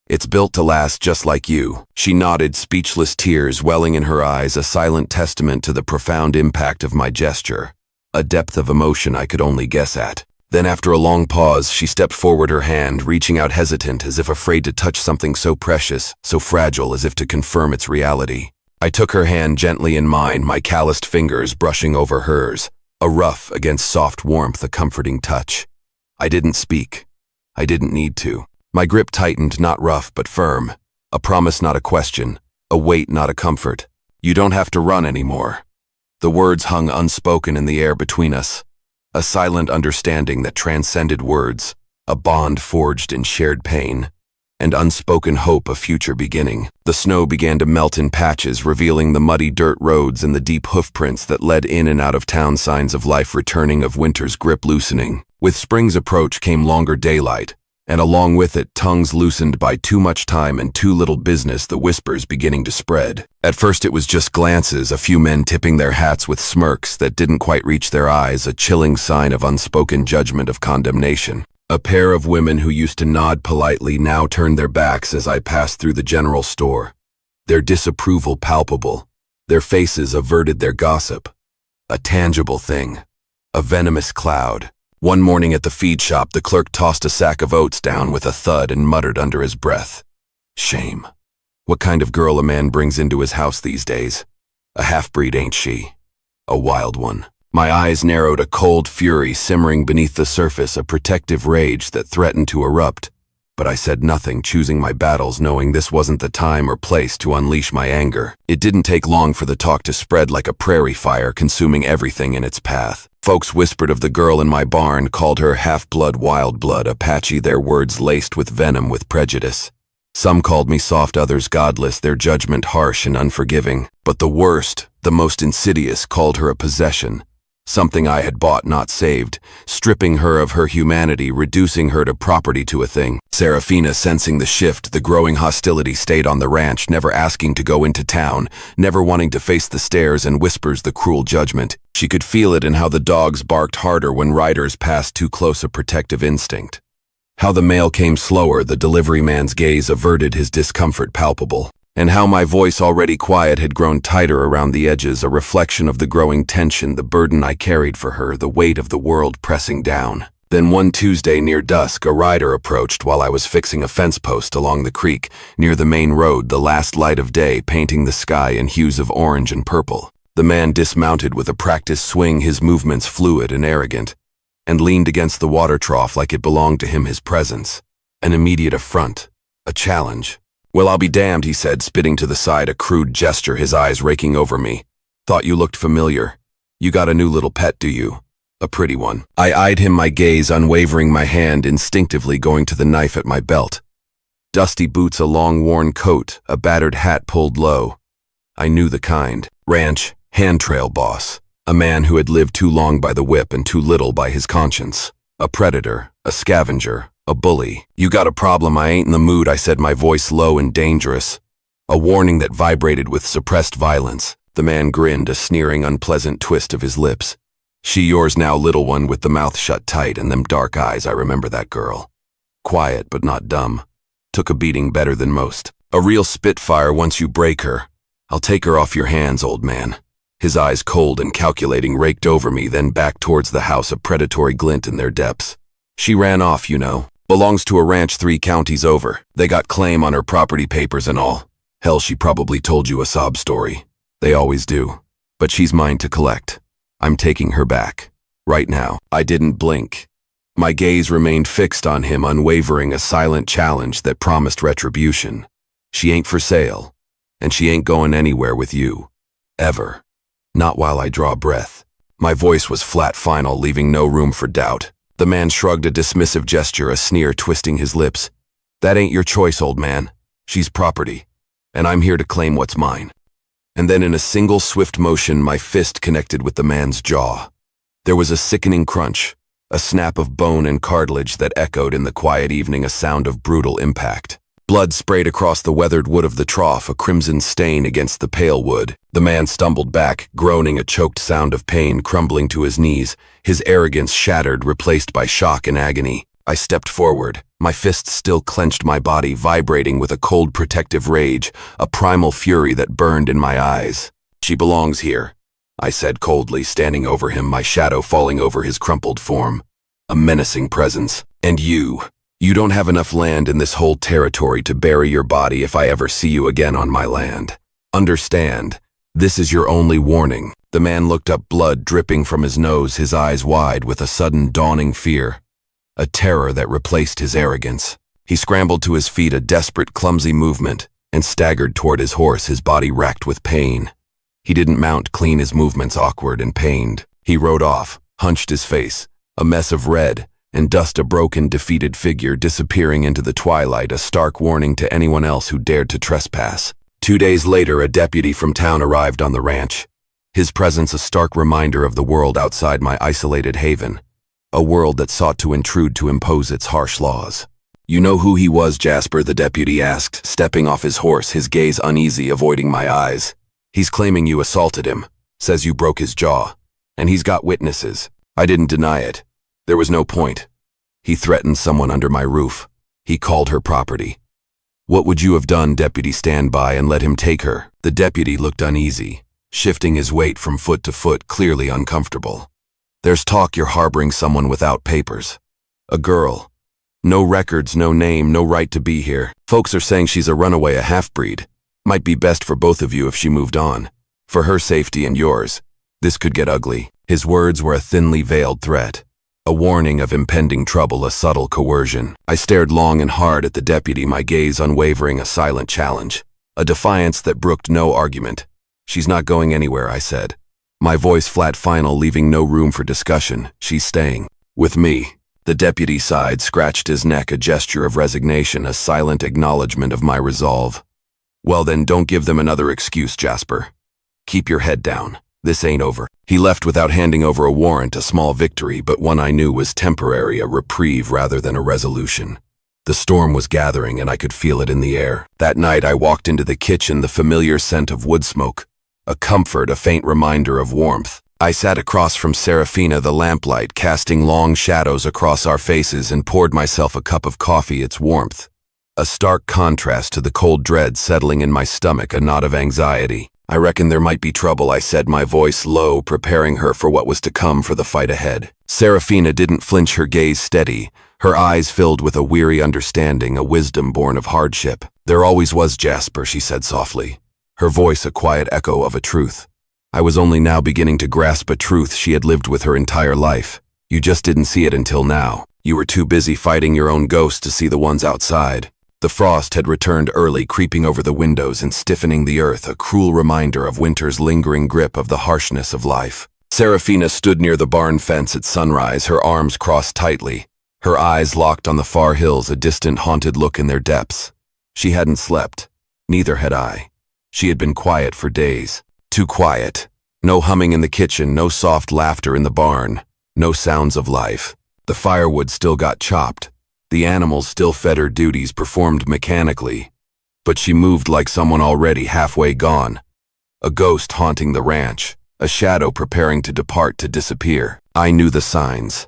Speaker 1: It's built to last, just like you. She nodded, speechless, tears welling in her eyes, a silent testament to the profound impact of my gesture, a depth of emotion I could only guess at. Then, after a long pause, she stepped forward, her hand reaching out, hesitant, as if afraid to touch something so precious, so fragile, as if to confirm its reality. I took her hand gently in mine, my calloused fingers brushing over hers, a rough against soft warmth, a comforting touch. I didn't speak. I didn't need to. My grip tightened, not rough but firm, a promise, not a question, a weight, not a comfort. You don't have to run anymore. The words hung unspoken in the air between us, a silent understanding that transcended words, a bond forged in shared pain, and unspoken hope, a future beginning. The snow began to melt in patches, revealing the muddy dirt roads and the deep hoofprints that led in and out of town, signs of life returning, of winter's grip loosening. With spring's approach came longer daylight, and along with it, tongues loosened by too much time and too little business, the whispers beginning to spread. At first it was just glances, a few men tipping their hats with smirks that didn't quite reach their eyes, a chilling sign of unspoken judgment, of condemnation. A pair of women who used to nod politely now turned their backs as I passed through the general store, their disapproval palpable, their faces averted their gossip. A tangible thing, a venomous cloud. One morning at the feed shop, the clerk tossed a sack of oats down with a thud and muttered under his breath, "Shame. What kind of girl a man brings into his house these days? A half-breed, ain't she? A wild one." My eyes narrowed, a cold fury simmering beneath the surface, a protective rage that threatened to erupt. But I said nothing, choosing my battles, knowing this wasn't the time or place to unleash my anger. It didn't take long for the talk to spread like a prairie fire, consuming everything in its path. Folks whispered of the girl in my barn, called her half-blood, wild blood, Apache, their words laced with venom, with prejudice. Some called me soft, others godless, their judgment harsh and unforgiving. But the worst, the most insidious, called her a possession. Something I had bought, not saved, stripping her of her humanity, reducing her to property, to a thing. Serafina, sensing the shift, the growing hostility, stayed on the ranch, never asking to go into town, never wanting to face the stares and whispers, the cruel judgment. She could feel it in how the dogs barked harder when riders passed too close, a protective instinct. How the mail came slower, the delivery man's gaze averted, his discomfort palpable. And how my voice, already quiet, had grown tighter around the edges, a reflection of the growing tension, the burden I carried for her, the weight of the world pressing down. Then one Tuesday near dusk, a rider approached while I was fixing a fence post along the creek, near the main road, the last light of day painting the sky in hues of orange and purple. The man dismounted with a practiced swing, his movements fluid and arrogant, and leaned against the water trough like it belonged to him, his presence. An immediate affront, a challenge. "Well, I'll be damned," he said, spitting to the side, a crude gesture, his eyes raking over me. "Thought you looked familiar. You got a new little pet, do you? A pretty one." I eyed him, my gaze unwavering, my hand instinctively going to the knife at my belt. Dusty boots, a long worn coat, a battered hat pulled low. I knew the kind. Ranch, hand trail boss. A man who had lived too long by the whip and too little by his conscience. A predator, a scavenger, a bully. "You got a problem, I ain't in the mood," I said, my voice low and dangerous. A warning that vibrated with suppressed violence. The man grinned, a sneering, unpleasant twist of his lips. "She yours now, little one, with the mouth shut tight and them dark eyes, I remember that girl. Quiet but not dumb. Took a beating better than most. A real spitfire once you break her. I'll take her off your hands, old man." His eyes, cold and calculating, raked over me, then back towards the house, a predatory glint in their depths. "She ran off, you know. Belongs to a ranch 3 counties over. They got claim on her property papers and all. Hell, she probably told you a sob story. They always do. But she's mine to collect. I'm taking her back. Right now." I didn't blink. My gaze remained fixed on him, unwavering, a silent challenge that promised retribution. "She ain't for sale. And she ain't going anywhere with you. Ever. Not while I draw breath." My voice was flat, final, leaving no room for doubt. The man shrugged, a dismissive gesture, a sneer twisting his lips. "That ain't your choice, old man. She's property. And I'm here to claim what's mine." And then in a single swift motion, my fist connected with the man's jaw. There was a sickening crunch, a snap of bone and cartilage that echoed in the quiet evening, a sound of brutal impact. Blood sprayed across the weathered wood of the trough, a crimson stain against the pale wood. The man stumbled back, groaning, a choked sound of pain, crumbling to his knees, his arrogance shattered, replaced by shock and agony. I stepped forward, my fists still clenched, my body vibrating with a cold protective rage, a primal fury that burned in my eyes. "She belongs here," I said coldly, standing over him, my shadow falling over his crumpled form. A menacing presence. "And you don't have enough land in this whole territory to bury your body if I ever see you again on my land. Understand, this is your only warning." The man looked up, blood dripping from his nose, his eyes wide with a sudden dawning fear, a terror that replaced his arrogance. He scrambled to his feet, a desperate, clumsy movement, and staggered toward his horse, his body racked with pain. He didn't mount clean, his movements awkward and pained. He rode off, hunched his face, a mess of red and dust, a broken, defeated figure disappearing into the twilight, a stark warning to anyone else who dared to trespass. 2 days later, a deputy from town arrived on the ranch. His presence a stark reminder of the world outside my isolated haven, a world that sought to intrude, to impose its harsh laws. "You know who he was, Jasper?" the deputy asked, stepping off his horse, his gaze uneasy, avoiding my eyes. "He's claiming you assaulted him, says you broke his jaw, and he's got witnesses." I didn't deny it. There was no point. "He threatened someone under my roof. He called her property." "What would you have done, deputy? Stand by and let him take her?" The deputy looked uneasy, shifting his weight from foot to foot, clearly uncomfortable. "There's talk you're harboring someone without papers. A girl. No records, no name, no right to be here. Folks are saying she's a runaway, a half-breed. Might be best for both of you if she moved on. For her safety and yours. This could get ugly." His words were a thinly veiled threat. A warning of impending trouble, a subtle coercion. I stared long and hard at the deputy, my gaze unwavering, a silent challenge. A defiance that brooked no argument. "She's not going anywhere," I said. My voice flat, final, leaving no room for discussion. "She's staying. With me." The deputy sighed, scratched his neck, a gesture of resignation, a silent acknowledgement of my resolve. "Well then, don't give them another excuse, Jasper. Keep your head down. This ain't over." He left without handing over a warrant, a small victory, but one I knew was temporary, a reprieve rather than a resolution. The storm was gathering, and I could feel it in the air. That night I walked into the kitchen, the familiar scent of wood smoke. A comfort, a faint reminder of warmth. I sat across from Serafina, the lamplight casting long shadows across our faces, and poured myself a cup of coffee, its warmth. A stark contrast to the cold dread settling in my stomach, a knot of anxiety. "I reckon there might be trouble," I said, my voice low, preparing her for what was to come, for the fight ahead. Serafina didn't flinch, her gaze steady, her eyes filled with a weary understanding, a wisdom born of hardship. "There always was, Jasper," she said softly, her voice a quiet echo of a truth. I was only now beginning to grasp a truth she had lived with her entire life. "You just didn't see it until now. You were too busy fighting your own ghost to see the ones outside." The frost had returned early, creeping over the windows and stiffening the earth, a cruel reminder of winter's lingering grip, of the harshness of life. Serafina stood near the barn fence at sunrise, her arms crossed tightly, her eyes locked on the far hills, a distant, haunted look in their depths. She hadn't slept. Neither had I. She had been quiet for days. Too quiet. No humming in the kitchen, no soft laughter in the barn, no sounds of life. The firewood still got chopped. The animals still fed her duties, performed mechanically. But she moved like someone already halfway gone. A ghost haunting the ranch, a shadow preparing to depart, to disappear. I knew the signs.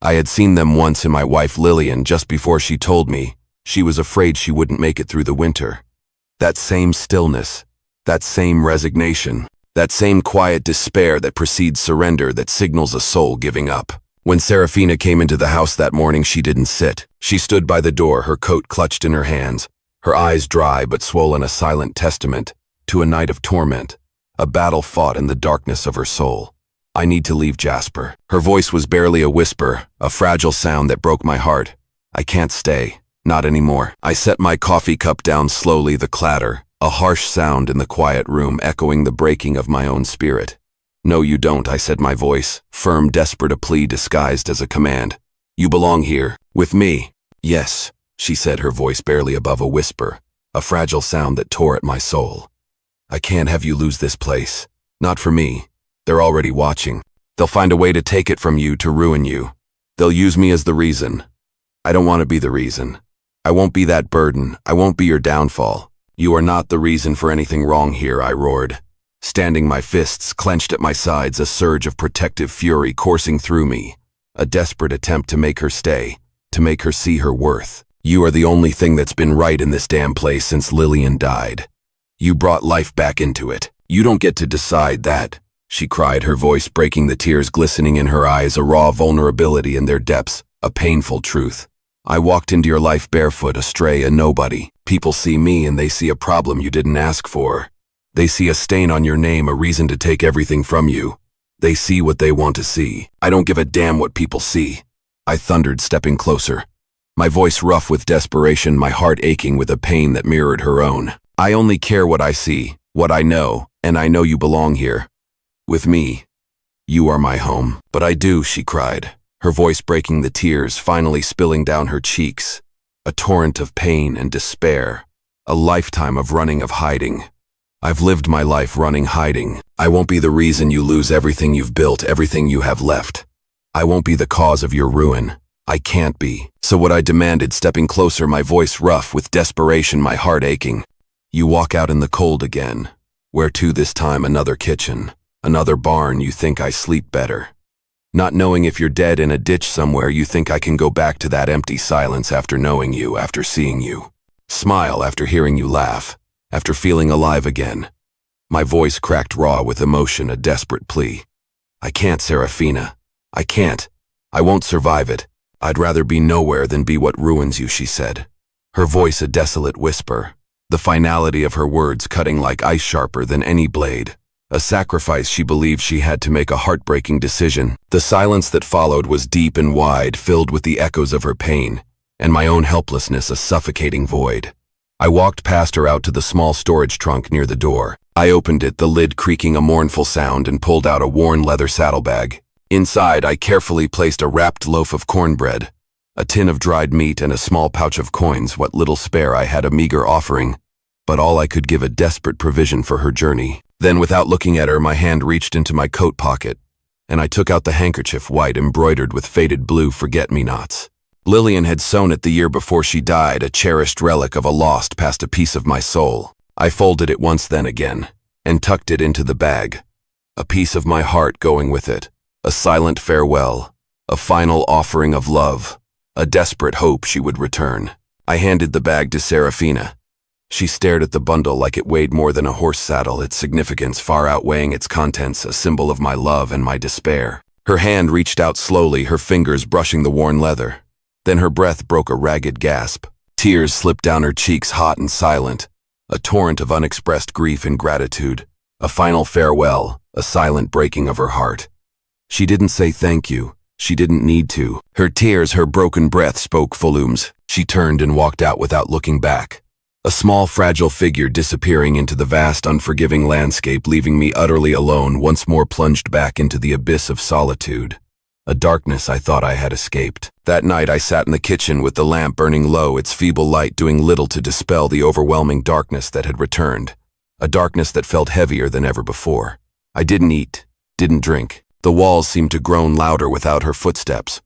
Speaker 1: I had seen them once in my wife Lillian, just before she told me she was afraid she wouldn't make it through the winter. That same stillness, that same resignation, that same quiet despair that precedes surrender, that signals a soul giving up. When Serafina came into the house that morning, she didn't sit. She stood by the door, her coat clutched in her hands, her eyes dry but swollen, a silent testament to a night of torment, a battle fought in the darkness of her soul. "I need to leave, Jasper." Her voice was barely a whisper, a fragile sound that broke my heart. "I can't stay. Not anymore." I set my coffee cup down slowly, the clatter, a harsh sound in the quiet room, echoing the breaking of my own spirit. "No, you don't," I said, my voice firm, desperate, a plea disguised as a command. "You belong here, with me." "Yes," she said, her voice barely above a whisper, a fragile sound that tore at my soul. "I can't have you lose this place. Not for me. They're already watching. They'll find a way to take it from you, to ruin you. They'll use me as the reason. I don't want to be the reason. I won't be that burden. I won't be your downfall. You are not the reason for anything wrong here," I roared, standing, my fists clenched at my sides, a surge of protective fury coursing through me, a desperate attempt to make her stay, to make her see her worth. "You are the only thing that's been right in this damn place since Lillian died. You brought life back into it. You don't get to decide that," she cried, her voice breaking, the tears glistening in her eyes, a raw vulnerability in their depths, a painful truth. "I walked into your life barefoot, astray, a nobody. People see me and they see a problem you didn't ask for. They see a stain on your name, a reason to take everything from you. They see what they want to see. I don't give a damn what people see," I thundered, stepping closer, my voice rough with desperation, my heart aching with a pain that mirrored her own. "I only care what I see, what I know, and I know you belong here. With me. You are my home." "But I do," she cried, her voice breaking, the tears finally spilling down her cheeks. A torrent of pain and despair. A lifetime of running, of hiding. I've lived my life running, hiding. I won't be the reason you lose everything you've built, everything you have left. I won't be the cause of your ruin. I can't be. So what I demanded, stepping closer, my voice rough with desperation, my heart aching. "You walk out in the cold again. Where to this time? Another kitchen. Another barn. You think I sleep better. Not knowing if you're dead in a ditch somewhere, you think I can go back to that empty silence after knowing you, after seeing you. Smile after hearing you laugh, after feeling alive again." My voice cracked raw with emotion, a desperate plea. "I can't, Serafina. I can't. I won't survive it. I'd rather be nowhere than be what ruins you," she said, her voice a desolate whisper, the finality of her words cutting like ice, sharper than any blade. a sacrifice she believed she had to make, a heartbreaking decision. The silence that followed was deep and wide, filled with the echoes of her pain, and my own helplessness, a suffocating void. I walked past her out to the small storage trunk near the door. I opened it, the lid creaking a mournful sound, and pulled out a worn leather saddlebag. Inside, I carefully placed a wrapped loaf of cornbread, a tin of dried meat, and a small pouch of coins. What little spare I had, a meager offering, but all I could give, a desperate provision for her journey. Then, without looking at her, my hand reached into my coat pocket, and I took out the handkerchief, white, embroidered with faded blue forget-me-nots. Lillian had sewn it the year before she died, a cherished relic of a lost past, a piece of my soul. I folded it once, then again, and tucked it into the bag, a piece of my heart going with it, a silent farewell, a final offering of love, a desperate hope she would return. I handed the bag to Serafina. She stared at the bundle like it weighed more than a horse saddle, its significance far outweighing its contents, a symbol of my love and my despair. Her hand reached out slowly, her fingers brushing the worn leather. Then her breath broke a ragged gasp. Tears slipped down her cheeks, hot and silent, a torrent of unexpressed grief and gratitude. A final farewell, a silent breaking of her heart. She didn't say thank you. She didn't need to. Her tears, her broken breath spoke volumes. She turned and walked out without looking back. A small, fragile figure disappearing into the vast, unforgiving landscape, leaving me utterly alone, once more plunged back into the abyss of solitude. A darkness I thought I had escaped. That night I sat in the kitchen with the lamp burning low, its feeble light doing little to dispel the overwhelming darkness that had returned. A darkness that felt heavier than ever before. I didn't eat, didn't drink. The walls seemed to groan louder without her footsteps,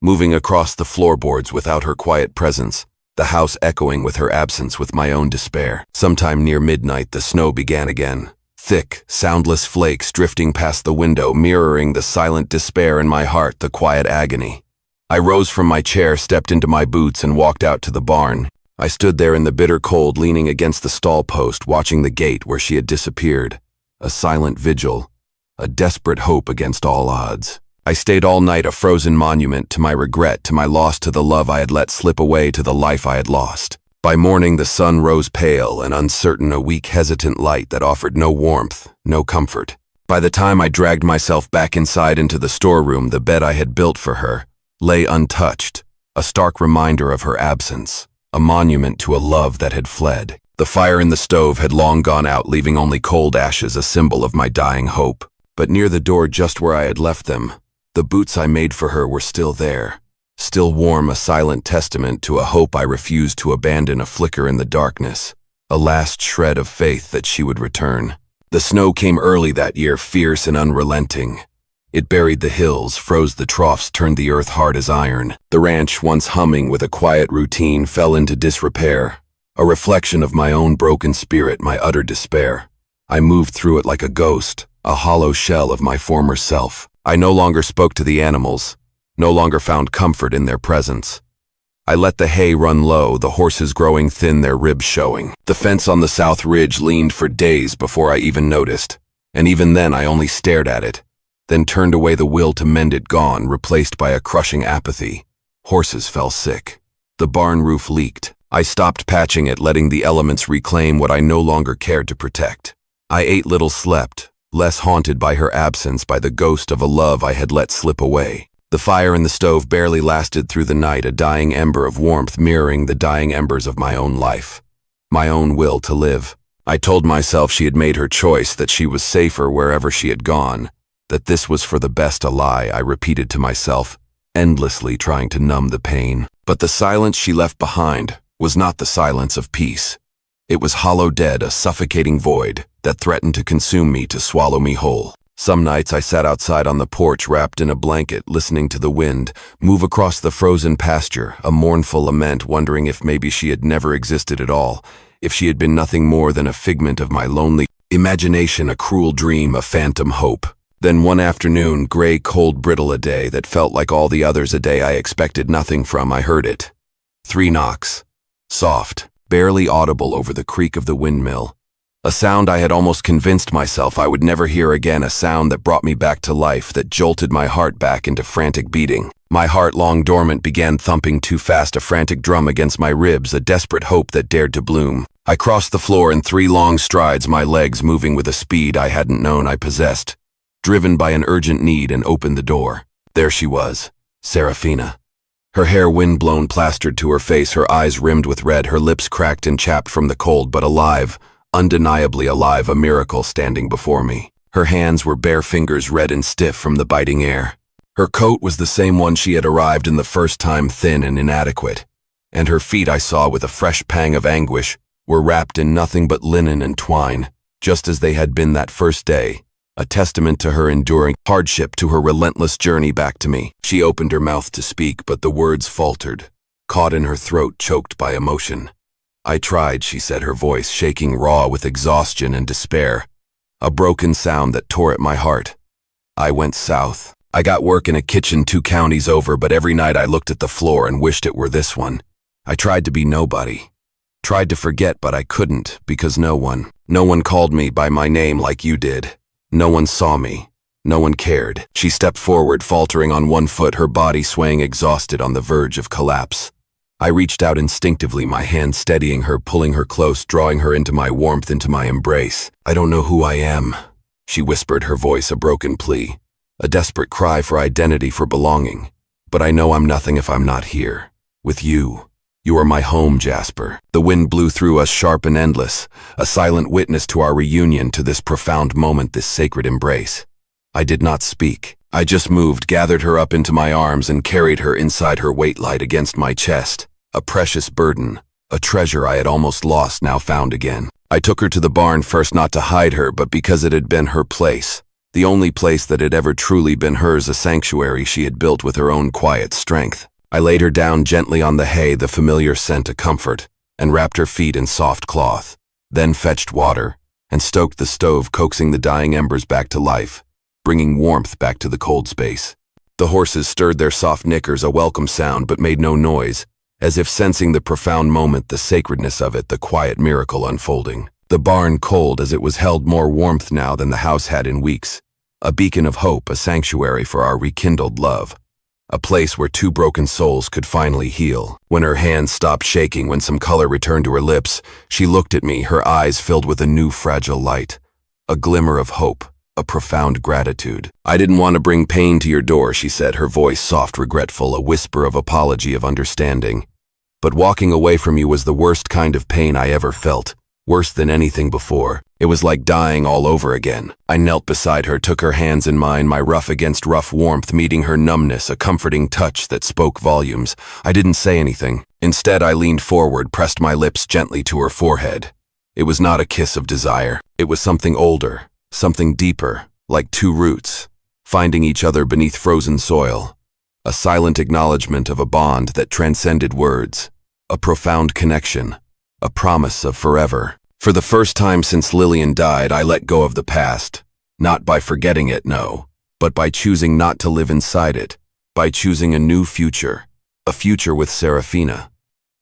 Speaker 1: moving across the floorboards without her quiet presence. The house echoing with her absence, with my own despair. Sometime near midnight, the snow began again. Thick, soundless flakes drifting past the window, mirroring the silent despair in my heart, the quiet agony. I rose from my chair, stepped into my boots, and walked out to the barn. I stood there in the bitter cold, leaning against the stall post, watching the gate where she had disappeared. A silent vigil, a desperate hope against all odds. I stayed all night, a frozen monument to my regret, to my loss, to the love I had let slip away, to the life I had lost. By morning the sun rose pale and uncertain, a weak, hesitant light that offered no warmth, no comfort. By the time I dragged myself back inside into the storeroom, the bed I had built for her lay untouched, a stark reminder of her absence, a monument to a love that had fled. The fire in the stove had long gone out, leaving only cold ashes, a symbol of my dying hope. But near the door, just where I had left them, the boots I made for her were still there, still warm, a silent testament to a hope I refused to abandon, a flicker in the darkness, a last shred of faith that she would return. The snow came early that year, fierce and unrelenting. It buried the hills, froze the troughs, turned the earth hard as iron. The ranch, once humming with a quiet routine, fell into disrepair, a reflection of my own broken spirit, my utter despair. I moved through it like a ghost, a hollow shell of my former self. I no longer spoke to the animals, no longer found comfort in their presence. I let the hay run low, the horses growing thin, their ribs showing. The fence on the south ridge leaned for days before I even noticed, and even then I only stared at it, then turned away, the will to mend it gone, replaced by a crushing apathy. Horses fell sick. The barn roof leaked. I stopped patching it, letting the elements reclaim what I no longer cared to protect. I ate little, slept, less haunted by her absence, by the ghost of a love I had let slip away. The fire in the stove barely lasted through the night, a dying ember of warmth mirroring the dying embers of my own life, my own will to live. I told myself she had made her choice, that she was safer wherever she had gone, that this was for the best, a lie I repeated to myself, endlessly trying to numb the pain. But the silence she left behind was not the silence of peace. It was hollow dead, a suffocating void that threatened to consume me, to swallow me whole. Some nights I sat outside on the porch, wrapped in a blanket, listening to the wind move across the frozen pasture, a mournful lament, wondering if maybe she had never existed at all, if she had been nothing more than a figment of my lonely imagination, a cruel dream, a phantom hope. Then one afternoon, gray, cold, brittle, a day that felt like all the others, a day I expected nothing from, I heard it. 3 knocks. Soft, barely audible over the creak of the windmill. A sound I had almost convinced myself I would never hear again, a sound that brought me back to life, that jolted my heart back into frantic beating. My heart, long dormant, began thumping too fast, a frantic drum against my ribs, a desperate hope that dared to bloom. I crossed the floor in 3 long strides, my legs moving with a speed I hadn't known I possessed, driven by an urgent need, and opened the door. There she was, Serafina. Her hair wind-blown plastered to her face, her eyes rimmed with red, her lips cracked and chapped from the cold, but alive, undeniably alive, a miracle standing before me. Her hands were bare fingers, red and stiff from the biting air. Her coat was the same one she had arrived in the first time, thin and inadequate. And her feet, I saw with a fresh pang of anguish, were wrapped in nothing but linen and twine, just as they had been that first day, a testament to her enduring hardship, to her relentless journey back to me. She opened her mouth to speak, but the words faltered, caught in her throat, choked by emotion. I tried, she said, her voice shaking raw with exhaustion and despair, a broken sound that tore at my heart. I went south. I got work in a kitchen 2 counties over, but every night I looked at the floor and wished it were this one. I tried to be nobody. Tried to forget, but I couldn't, because no one called me by my name like you did. No one saw me. No one cared. She stepped forward, faltering on one foot, her body swaying exhausted on the verge of collapse. I reached out instinctively, my hand steadying her, pulling her close, drawing her into my warmth, into my embrace. I don't know who I am, she whispered, her voice a broken plea, a desperate cry for identity, for belonging. But I know I'm nothing if I'm not here, with you. You are my home, Jasper. The wind blew through us, sharp and endless, a silent witness to our reunion, to this profound moment, this sacred embrace. I did not speak. I just moved, gathered her up into my arms, and carried her inside, her weight light against my chest. A precious burden, a treasure I had almost lost, now found again. I took her to the barn first, not to hide her, but because it had been her place. The only place that had ever truly been hers, a sanctuary she had built with her own quiet strength. I laid her down gently on the hay, the familiar scent a comfort, and wrapped her feet in soft cloth, then fetched water, and stoked the stove, coaxing the dying embers back to life, bringing warmth back to the cold space. The horses stirred their soft knickers, a welcome sound, but made no noise, as if sensing the profound moment, the sacredness of it, the quiet miracle unfolding. The barn, cold as it was, held more warmth now than the house had in weeks, a beacon of hope, a sanctuary for our rekindled love. A place where 2 broken souls could finally heal. When her hands stopped shaking, when some color returned to her lips, she looked at me, her eyes filled with a new fragile light, a glimmer of hope, a profound gratitude. I didn't want to bring pain to your door, she said, her voice soft, regretful, a whisper of apology, of understanding. But walking away from you was the worst kind of pain I ever felt, worse than anything before. It was like dying all over again. I knelt beside her, took her hands in mine, my rough against rough warmth meeting her numbness, a comforting touch that spoke volumes. I didn't say anything. Instead, I leaned forward, pressed my lips gently to her forehead. It was not a kiss of desire. It was something older, something deeper, like 2 roots, finding each other beneath frozen soil. A silent acknowledgement of a bond that transcended words, a profound connection, a promise of forever. For the first time since Lillian died, I let go of the past, not by forgetting it, no, but by choosing not to live inside it, by choosing a new future, a future with Serafina,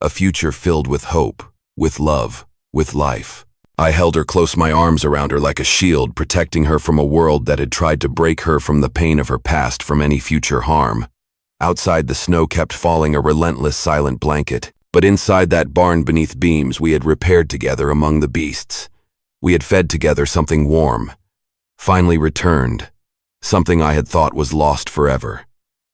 Speaker 1: a future filled with hope, with love, with life. I held her close, my arms around her like a shield, protecting her from a world that had tried to break her, from the pain of her past, from any future harm. Outside, the snow kept falling, a relentless silent blanket. But inside that barn beneath beams, we had repaired together among the beasts. We had fed together something warm, finally returned, something I had thought was lost forever,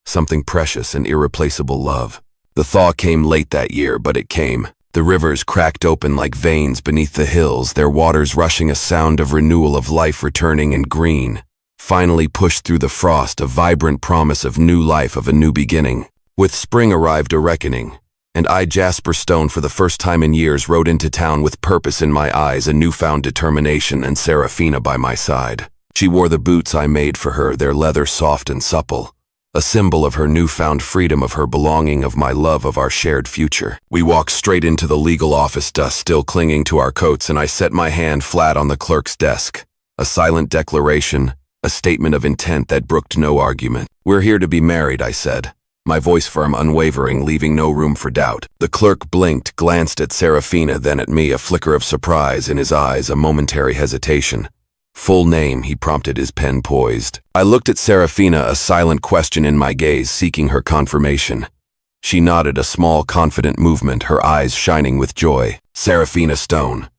Speaker 1: something precious and irreplaceable, love. The thaw came late that year, but it came. The rivers cracked open like veins beneath the hills, their waters rushing, a sound of renewal, of life returning, and green finally pushed through the frost, a vibrant promise of new life, of a new beginning. With spring arrived a reckoning. And I, Jasper Stone, for the first time in years, rode into town with purpose in my eyes, a newfound determination, and Serafina by my side. She wore the boots I made for her, their leather soft and supple, a symbol of her newfound freedom, of her belonging, of my love, of our shared future. We walked straight into the legal office, dust still clinging to our coats, and I set my hand flat on the clerk's desk. A silent declaration, a statement of intent that brooked no argument. "We're here to be married," I said, my voice firm, unwavering, leaving no room for doubt. The clerk blinked, glanced at Serafina, then at me, a flicker of surprise in his eyes, a momentary hesitation. "Full name," he prompted, his pen poised. I looked at Serafina, a silent question in my gaze, seeking her confirmation. She nodded, a small, confident movement, her eyes shining with joy. Seraphina Stone.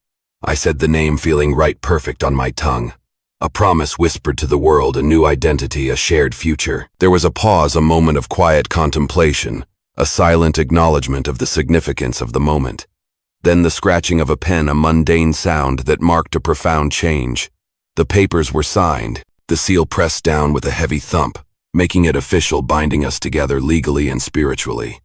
Speaker 1: I said the name, feeling right perfect on my tongue. A promise whispered to the world, a new identity, a shared future. There was a pause, a moment of quiet contemplation, a silent acknowledgement of the significance of the moment. Then the scratching of a pen, a mundane sound that marked a profound change. The papers were signed, the seal pressed down with a heavy thump, making it official, binding us together legally and spiritually.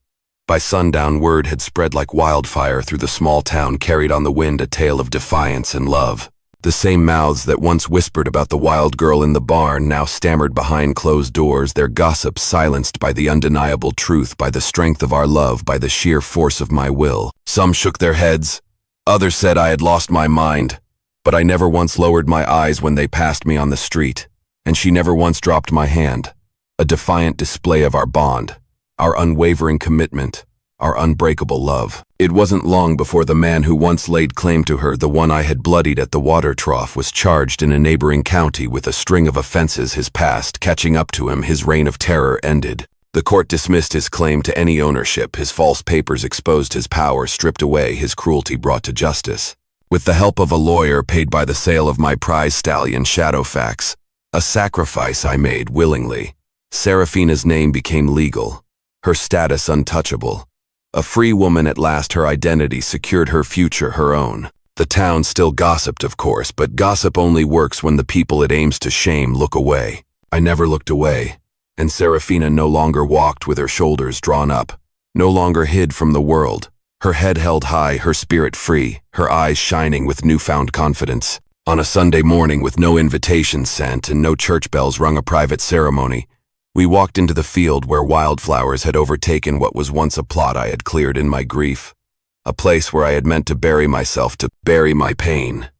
Speaker 1: By sundown, word had spread like wildfire through the small town, carried on the wind a tale of defiance and love. The same mouths that once whispered about the wild girl in the barn now stammered behind closed doors, their gossip silenced by the undeniable truth, by the strength of our love, by the sheer force of my will. Some shook their heads. Others said I had lost my mind. But I never once lowered my eyes when they passed me on the street, and she never once dropped my hand. A defiant display of our bond, our unwavering commitment, our unbreakable love. It wasn't long before the man who once laid claim to her, the one I had bloodied at the water trough, was charged in a neighboring county with a string of offenses, his past catching up to him, his reign of terror ended. The court dismissed his claim to any ownership, his false papers exposed, his power stripped away, his cruelty brought to justice. With the help of a lawyer paid by the sale of my prize stallion, Shadowfax, a sacrifice I made willingly, Seraphina's name became legal, her status untouchable. A free woman at last, her identity secured, her future her own. The town still gossiped, of course, but gossip only works when the people it aims to shame look away. I never looked away, and Seraphina no longer walked with her shoulders drawn up, no longer hid from the world, her head held high, her spirit free, her eyes shining with newfound confidence. On a Sunday morning, with no invitations sent and no church bells rung a private ceremony, we walked into the field where wildflowers had overtaken what was once a plot I had cleared in my grief, a place where I had meant to bury myself, to bury my pain.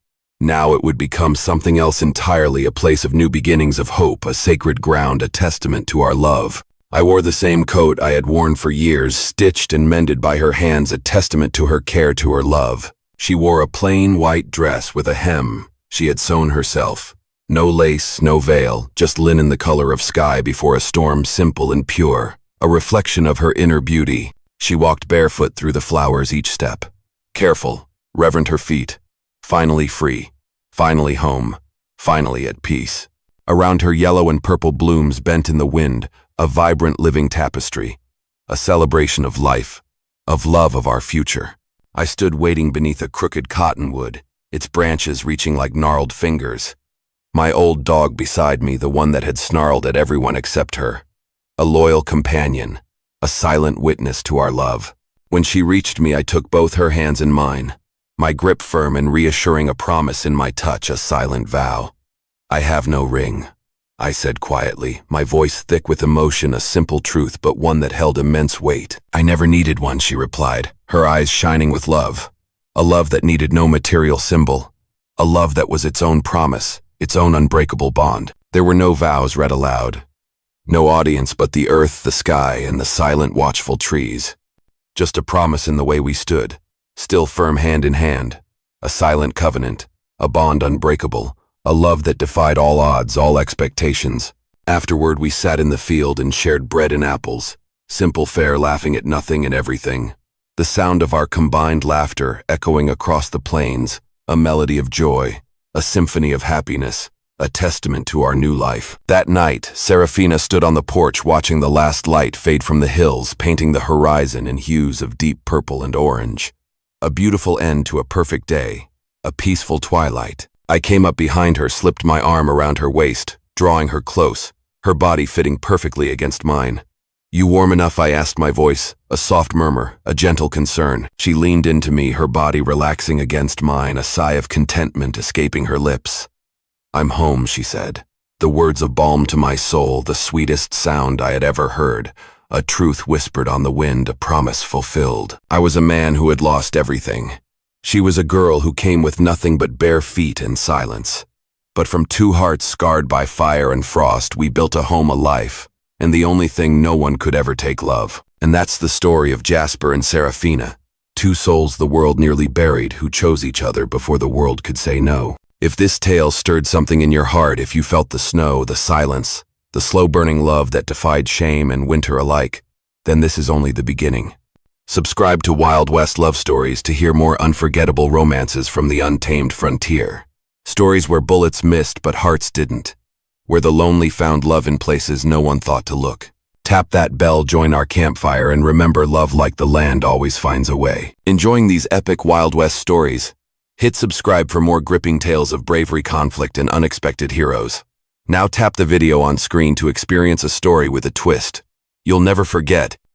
Speaker 1: Now it would become something else entirely, a place of new beginnings, of hope, a sacred ground, a testament to our love. I wore the same coat I had worn for years, stitched and mended by her hands, a testament to her care, to her love. She wore a plain white dress with a hem she had sewn herself. No lace, no veil, just linen the color of sky before a storm, simple and pure, a reflection of her inner beauty. She walked barefoot through the flowers each step. Careful, reverent her feet. Finally free, finally home, finally at peace. Around her yellow and purple blooms bent in the wind, a vibrant living tapestry, a celebration of life, of love, of our future. I stood waiting beneath a crooked cottonwood, its branches reaching like gnarled fingers. My old dog beside me, the one that had snarled at everyone except her. A loyal companion, a silent witness to our love. When she reached me, I took both her hands in mine, my grip firm and reassuring, a promise in my touch, a silent vow. I have no ring, I said quietly, my voice thick with emotion, a simple truth but one that held immense weight. I never needed one, she replied, her eyes shining with love. A love that needed no material symbol, a love that was its own promise, its own unbreakable bond. There were no vows read aloud, no audience but the earth, the sky, and the silent, watchful trees. Just a promise in the way we stood, still firm hand in hand, a silent covenant, a bond unbreakable, a love that defied all odds, all expectations. Afterward, we sat in the field and shared bread and apples, simple fare, laughing at nothing and everything. The sound of our combined laughter echoing across the plains, a melody of joy, a symphony of happiness, a testament to our new life. That night, Seraphina stood on the porch watching the last light fade from the hills, painting the horizon in hues of deep purple and orange. A beautiful end to a perfect day, a peaceful twilight. I came up behind her, slipped my arm around her waist, drawing her close, her body fitting perfectly against mine. You warm enough? I asked, my voice a soft murmur, a gentle concern. She leaned into me, her body relaxing against mine, a sigh of contentment escaping her lips. I'm home, she said. The words of balm to my soul, the sweetest sound I had ever heard, a truth whispered on the wind, a promise fulfilled. I was a man who had lost everything. She was a girl who came with nothing but bare feet and silence. But from two hearts scarred by fire and frost, we built a home, a life, and the only thing no one could ever take, love. And that's the story of Jasper and Seraphina, two souls the world nearly buried who chose each other before the world could say no. If this tale stirred something in your heart, if you felt the snow, the silence, the slow-burning love that defied shame and winter alike, then this is only the beginning. Subscribe to Wild West Love Stories to hear more unforgettable romances from the untamed frontier. Stories where bullets missed but hearts didn't. Where the lonely found love in places no one thought to look. Tap that bell, join our campfire, and remember, love like the land always finds a way. Enjoying these epic Wild West stories? Hit subscribe for more gripping tales of bravery, conflict, and unexpected heroes. Now tap the video on screen to experience a story with a twist you'll never forget.